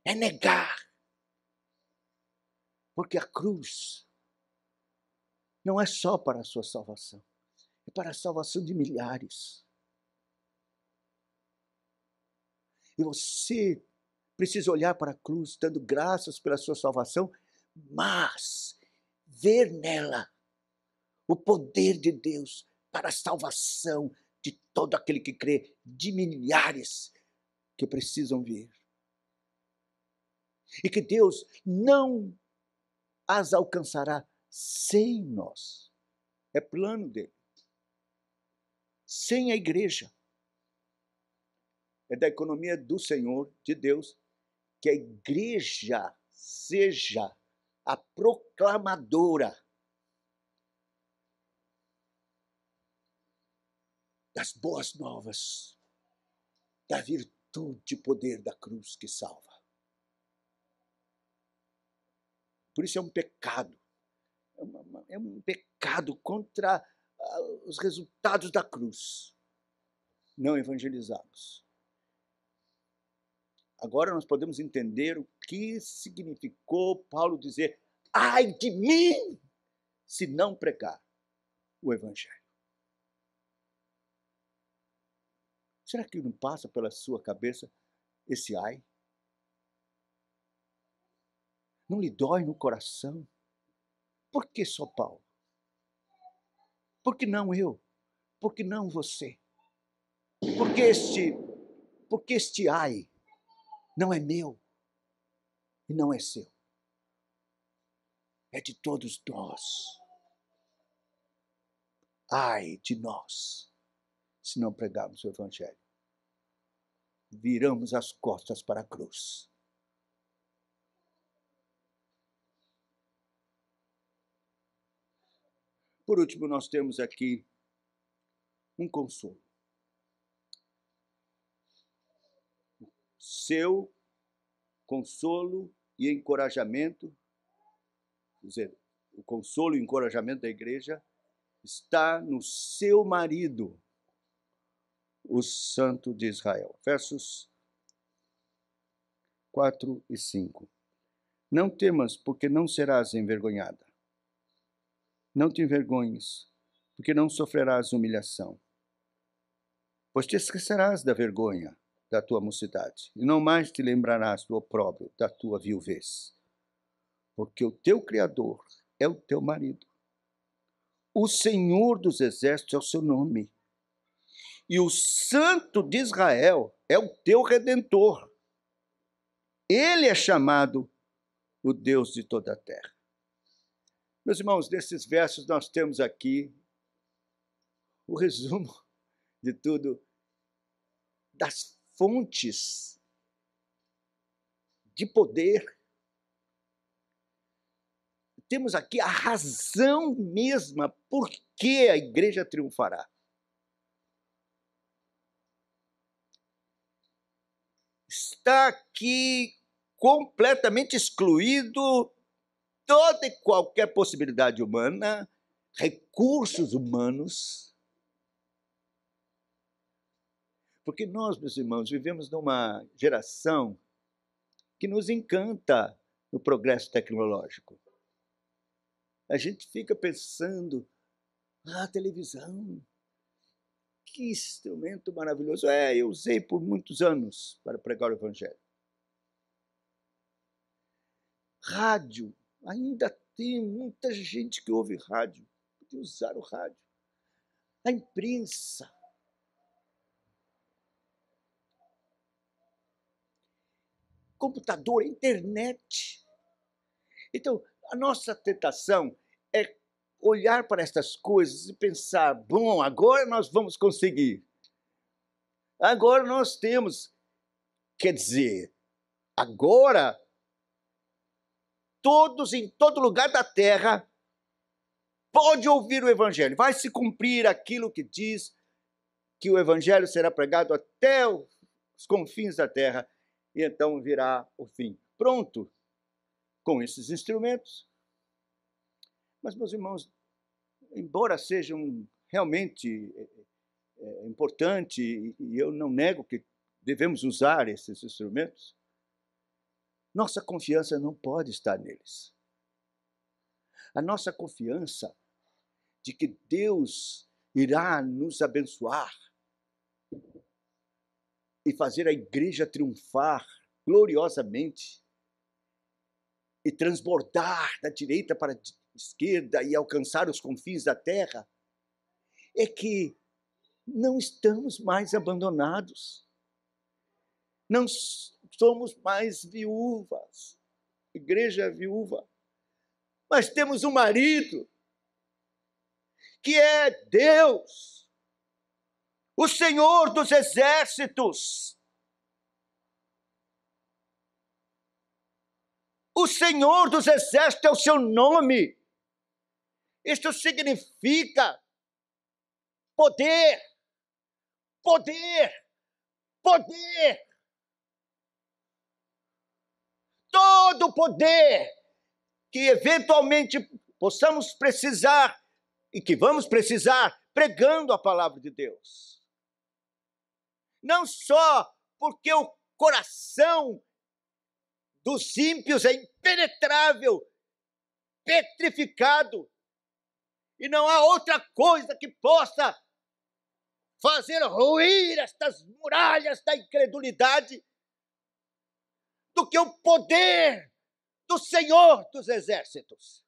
É negar. Porque a cruz não é só para a sua salvação, é para a salvação de milhares. E você precisa olhar para a cruz, dando graças pela sua salvação, mas ver nela o poder de Deus para a salvação de todo aquele que crê, de milhares que precisam vir. E que Deus não as alcançará sem nós. É plano dele. Sem a igreja. É da economia do Senhor, de Deus, que a igreja seja a proclamadora das boas novas, da virtude e poder da cruz que salva. Por isso é um pecado. É um pecado contra os resultados da cruz. Não evangelizarmos. Agora nós podemos entender o que significou Paulo dizer: ai de mim, se não pregar o evangelho. Será que não passa pela sua cabeça esse ai? Não lhe dói no coração? Por que só Paulo? Por que não eu? Por que não você? Por que este ai não é meu e não é seu? É de todos nós. Ai de nós, se não pregarmos o evangelho. Viramos as costas para a cruz. Por último, nós temos aqui um consolo. Seu consolo e encorajamento, quer dizer, o consolo e encorajamento da igreja está no seu marido, o Santo de Israel. Versos 4 e 5. Não temas, porque não serás envergonhada. Não te envergonhes, porque não sofrerás humilhação. Pois te esquecerás da vergonha da tua mocidade, e não mais te lembrarás do opróbrio da tua viuvez. Porque o teu Criador é o teu marido. O Senhor dos Exércitos é o seu nome. E o Santo de Israel é o teu Redentor. Ele é chamado o Deus de toda a terra. Meus irmãos, nesses versos nós temos aqui o resumo de tudo, das fontes de poder. Temos aqui a razão mesma por que a igreja triunfará. Está aqui completamente excluído toda e qualquer possibilidade humana, recursos humanos. Porque nós, meus irmãos, vivemos numa geração que nos encanta no progresso tecnológico. A gente fica pensando, televisão, que instrumento maravilhoso. Eu usei por muitos anos para pregar o evangelho. Rádio, ainda tem muita gente que ouve rádio, pode usar o rádio. A imprensa. Computador, internet. Então, a nossa tentação é olhar para estas coisas e pensar, bom, agora nós vamos conseguir. Agora nós temos, quer dizer, agora todos em todo lugar da terra pode ouvir o evangelho. Vai se cumprir aquilo que diz que o evangelho será pregado até os confins da terra e então virá o fim. Pronto, com esses instrumentos. Mas, meus irmãos, embora sejam realmente importante, e eu não nego que devemos usar esses instrumentos, nossa confiança não pode estar neles. A nossa confiança de que Deus irá nos abençoar e fazer a igreja triunfar gloriosamente e transbordar da direita para a esquerda e alcançar os confins da terra, é que não estamos mais abandonados. Não somos mais viúvas, igreja viúva, mas temos um marido que é Deus, o Senhor dos exércitos. O Senhor dos exércitos é o seu nome. Isto significa poder, poder, poder. Todo o poder que eventualmente possamos precisar e que vamos precisar pregando a palavra de Deus. Não só porque o coração dos ímpios é impenetrável, petrificado, e não há outra coisa que possa fazer ruir estas muralhas da incredulidade do que o poder do Senhor dos exércitos.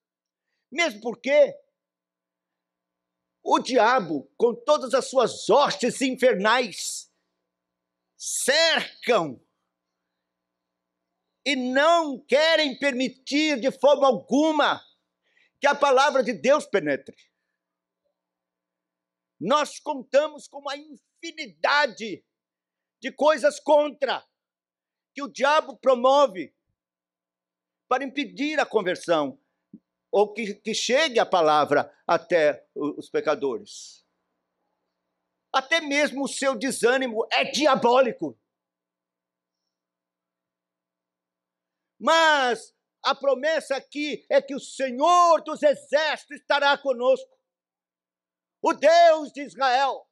Mesmo porque o diabo, com todas as suas hostes infernais, cercam e não querem permitir de forma alguma que a palavra de Deus penetre. Nós contamos com uma infinidade de coisas contra que o diabo promove para impedir a conversão, ou que chegue a palavra até os pecadores. Até mesmo o seu desânimo é diabólico. Mas a promessa aqui é que o Senhor dos exércitos estará conosco. O Deus de Israel.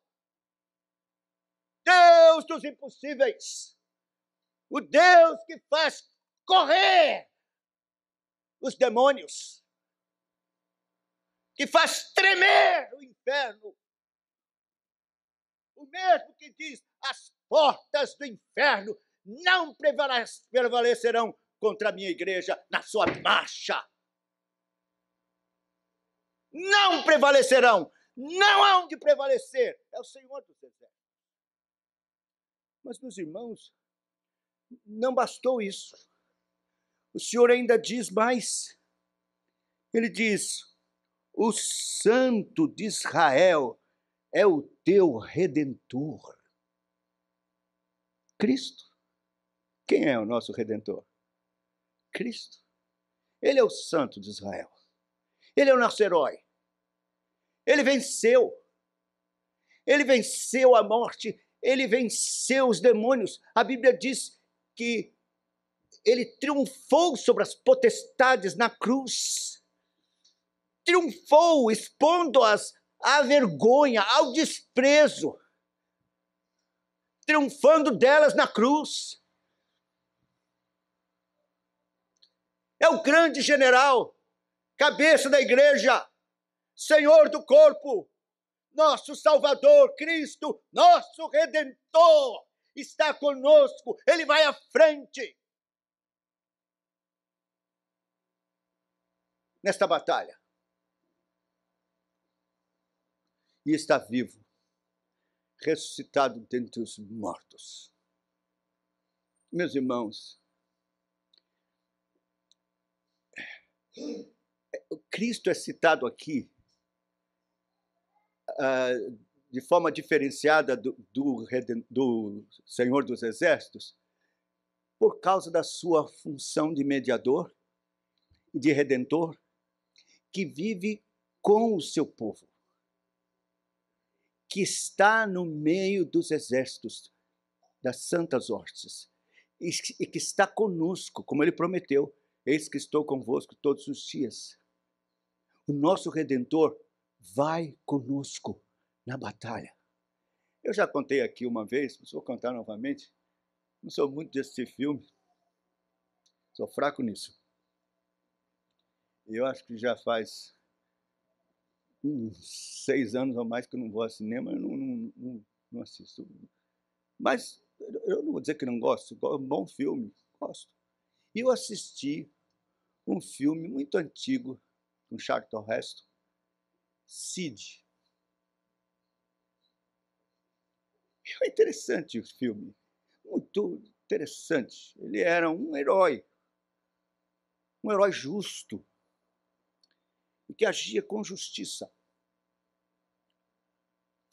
Deus dos impossíveis. O Deus que faz correr os demônios. Que faz tremer o inferno. O mesmo que diz, as portas do inferno não prevalecerão contra a minha igreja na sua marcha. Não prevalecerão. Não há onde prevalecer. É o Senhor dos exércitos. Mas, meus irmãos, não bastou isso. O Senhor ainda diz mais. Ele diz, o Santo de Israel é o teu Redentor. Cristo. Quem é o nosso Redentor? Cristo. Ele é o Santo de Israel. Ele é o nosso herói. Ele venceu. Ele venceu a morte. Ele venceu os demônios. A Bíblia diz que ele triunfou sobre as potestades na cruz. Triunfou, expondo-as à vergonha, ao desprezo. Triunfando delas na cruz. É o grande general, cabeça da igreja, Senhor do corpo, nosso Salvador, Cristo, nosso Redentor, está conosco, ele vai à frente nesta batalha. E está vivo, ressuscitado dentre os mortos. Meus irmãos, Cristo é citado aqui de forma diferenciada do Senhor dos Exércitos por causa da sua função de mediador e de redentor que vive com o seu povo, que está no meio dos exércitos, das santas hostes, e que está conosco, como ele prometeu, eis que estou convosco todos os dias. O nosso Redentor vai conosco na batalha. Eu já contei aqui uma vez, mas vou contar novamente. Não sou muito de assistir filme. Sou fraco nisso. Eu acho que já faz uns 6 anos ou mais que eu não vou ao cinema, eu não assisto. Mas eu não vou dizer que não gosto. É um bom filme, gosto. E eu assisti um filme muito antigo, com Charlton Heston, Sid. É interessante o filme, muito interessante. Ele era um herói justo, e que agia com justiça.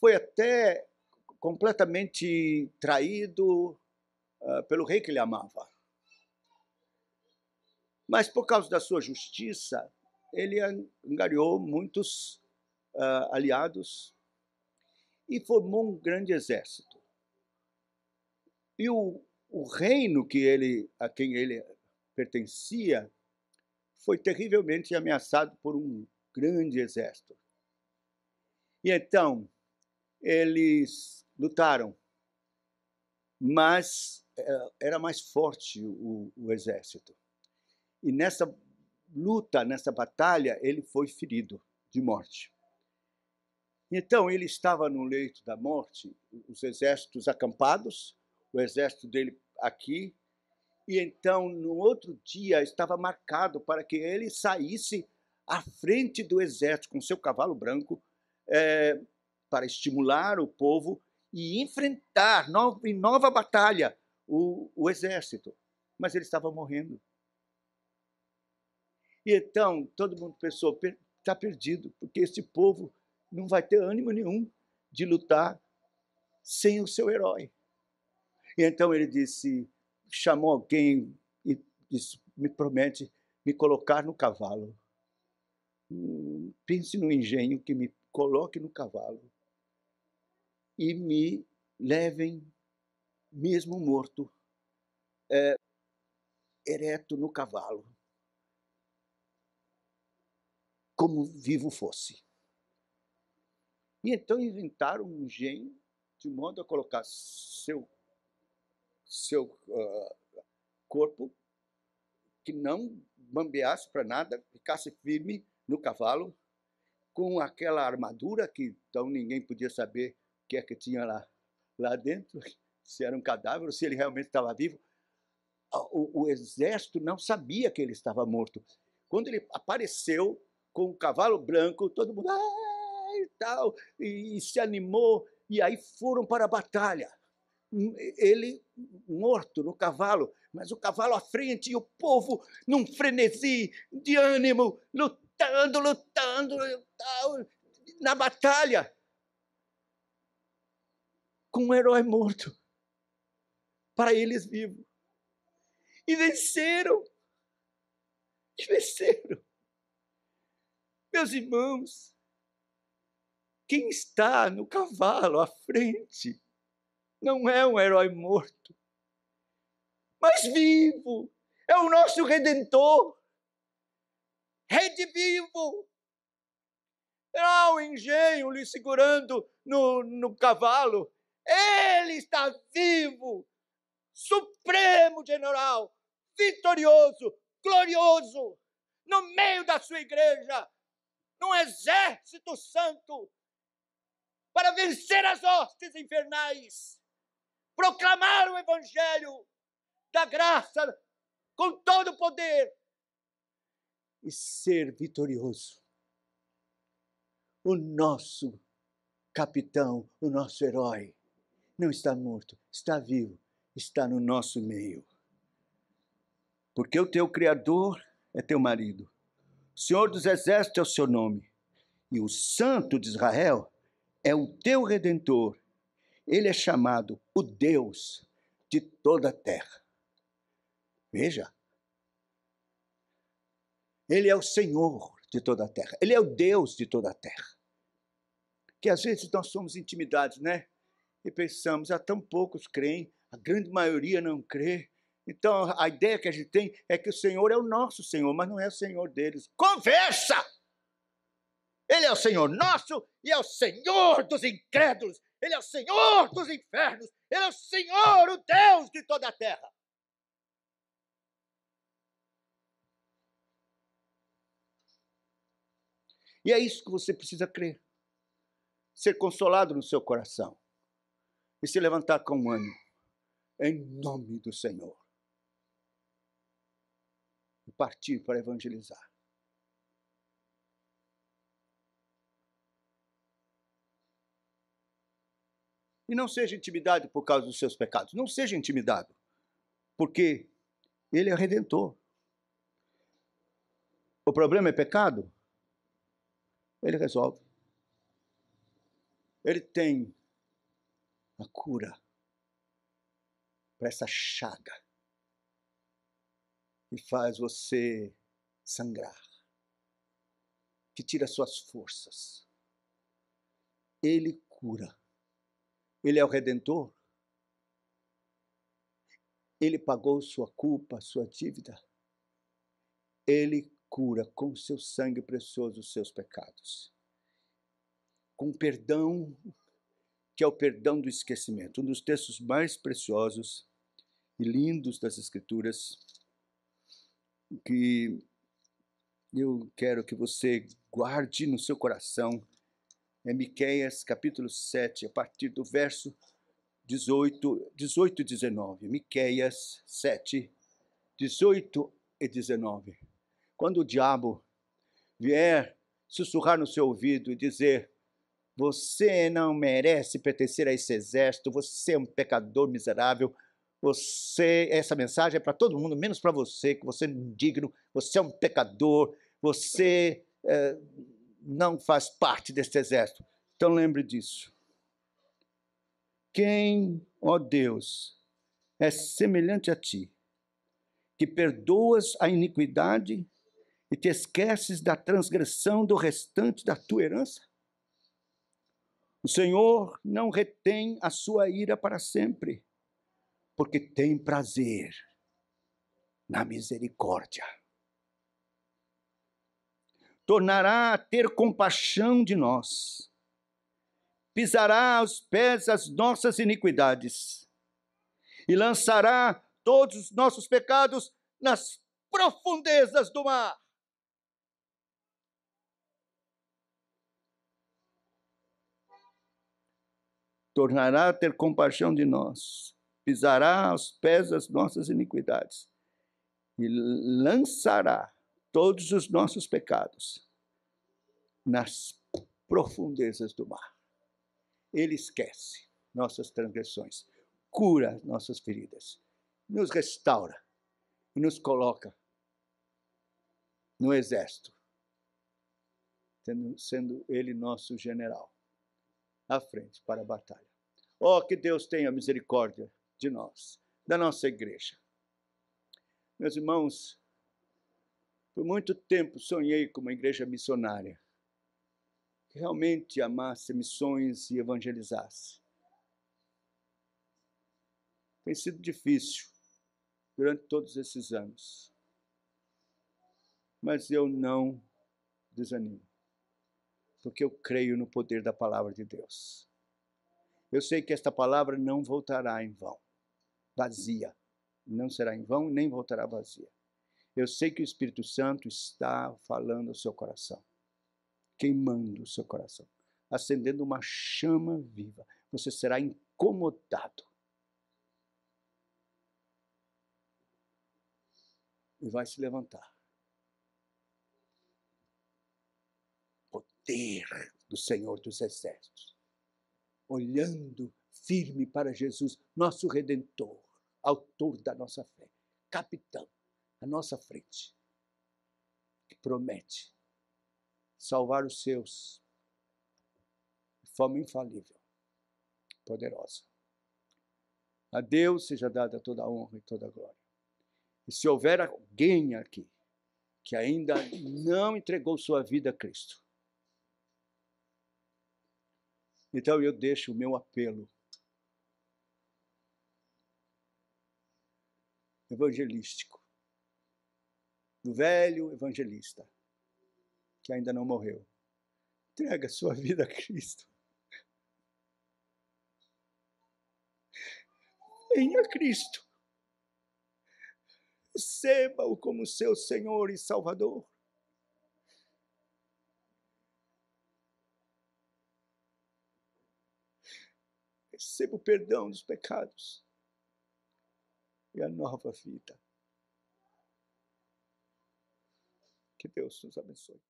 Foi até completamente traído pelo rei que ele amava. Mas, por causa da sua justiça, ele angariou muitos aliados e formou um grande exército. E o reino a quem ele pertencia foi terrivelmente ameaçado por um grande exército. E então, eles lutaram, mas era mais forte o exército. E nessa luta, nessa batalha, ele foi ferido de morte. Então, ele estava no leito da morte, os exércitos acampados, o exército dele aqui, e então, no outro dia, estava marcado para que ele saísse à frente do exército com seu cavalo branco, para estimular o povo e enfrentar em nova batalha o exército. Mas ele estava morrendo. E então, todo mundo pensou, está perdido, porque esse povo não vai ter ânimo nenhum de lutar sem o seu herói. E então ele chamou alguém e disse, me promete me colocar no cavalo. Pense no engenho que me coloque no cavalo e me levem, mesmo morto, ereto no cavalo, como vivo fosse. E então inventaram um engenho de modo a colocar seu corpo, que não bambeasse para nada, ficasse firme no cavalo, com aquela armadura que então ninguém podia saber o que é que tinha lá dentro, se era um cadáver ou se ele realmente estava vivo. O exército não sabia que ele estava morto. Quando ele apareceu com o cavalo branco, todo mundo e tal, e se animou, e aí foram para a batalha. Ele morto no cavalo, mas o cavalo à frente e o povo num frenesi de ânimo, lutando, na batalha, com um herói morto, para eles vivos. E venceram. Meus irmãos, quem está no cavalo à frente não é um herói morto, mas vivo. É o nosso Redentor. Redivivo. Não o engenho lhe segurando no cavalo. Ele está vivo, supremo general, vitorioso, glorioso, no meio da sua igreja, num exército santo, para vencer as hostes infernais, proclamar o evangelho da graça com todo o poder e ser vitorioso. O nosso capitão, o nosso herói, não está morto, está vivo, está no nosso meio. Porque o teu Criador é teu marido, o Senhor dos Exércitos é o seu nome, e o Santo de Israel é o teu Redentor. Ele é chamado o Deus de toda a terra. Veja, ele é o Senhor de toda a terra, ele é o Deus de toda a terra. Que às vezes nós somos intimidados, né? E pensamos, tão poucos creem, a grande maioria não crê. Então a ideia que a gente tem é que o Senhor é o nosso Senhor, mas não é o Senhor deles. Conversa! Ele é o Senhor nosso e é o Senhor dos incrédulos. Ele é o Senhor dos infernos. Ele é o Senhor, o Deus de toda a terra. E é isso que você precisa crer. Ser consolado no seu coração. E se levantar com ânimo. Em nome do Senhor. E partir para evangelizar. E não seja intimidado por causa dos seus pecados. Não seja intimidado, porque ele é o Redentor. O problema é pecado? Ele resolve. Ele tem a cura para essa chaga que faz você sangrar, que tira suas forças. Ele cura. Ele é o Redentor. Ele pagou sua culpa, sua dívida. Ele cura com seu sangue precioso os seus pecados. Com perdão, que é o perdão do esquecimento. Um dos textos mais preciosos e lindos das Escrituras, que eu quero que você guarde no seu coração, é Miqueias, capítulo 7, a partir do verso 18 e 19. Miqueias 7, 18 e 19. Quando o diabo vier sussurrar no seu ouvido e dizer: você não merece pertencer a esse exército, você é um pecador miserável, essa mensagem é para todo mundo, menos para você, que você é indigno, você é um pecador, você não faz parte desse exército. Então lembre disso. Quem, ó Deus, é semelhante a ti, que perdoas a iniquidade e te esqueces da transgressão do restante da tua herança? O Senhor não retém a sua ira para sempre, porque tem prazer na misericórdia. Tornará a ter compaixão de nós, pisará aos pés as nossas iniquidades e lançará todos os nossos pecados nas profundezas do mar. Tornará a ter compaixão de nós, pisará aos pés as nossas iniquidades e lançará todos os nossos pecados nas profundezas do mar. Ele esquece nossas transgressões, cura nossas feridas, nos restaura e nos coloca no exército, sendo ele nosso general, à frente para a batalha. Oh, que Deus tenha misericórdia de nós, da nossa igreja. Meus irmãos, por muito tempo sonhei com uma igreja missionária, que realmente amasse missões e evangelizasse. Tem sido difícil durante todos esses anos, mas eu não desanimo, porque eu creio no poder da palavra de Deus. Eu sei que esta palavra não voltará em vão, vazia. Não será em vão, nem voltará vazia. Eu sei que o Espírito Santo está falando ao seu coração, queimando o seu coração, acendendo uma chama viva. Você será incomodado e vai se levantar. Poder do Senhor dos Exércitos, olhando firme para Jesus, nosso Redentor, autor da nossa fé, capitão, à nossa frente, que promete salvar os seus de forma infalível, poderosa. A Deus seja dada toda a honra e toda a glória. E se houver alguém aqui que ainda não entregou sua vida a Cristo, então eu deixo o meu apelo evangelístico do velho evangelista que ainda não morreu. Entrega sua vida a Cristo. Venha a Cristo. Receba-o como seu Senhor e Salvador. Receba o perdão dos pecados e a nova vida. Que Deus nos abençoe.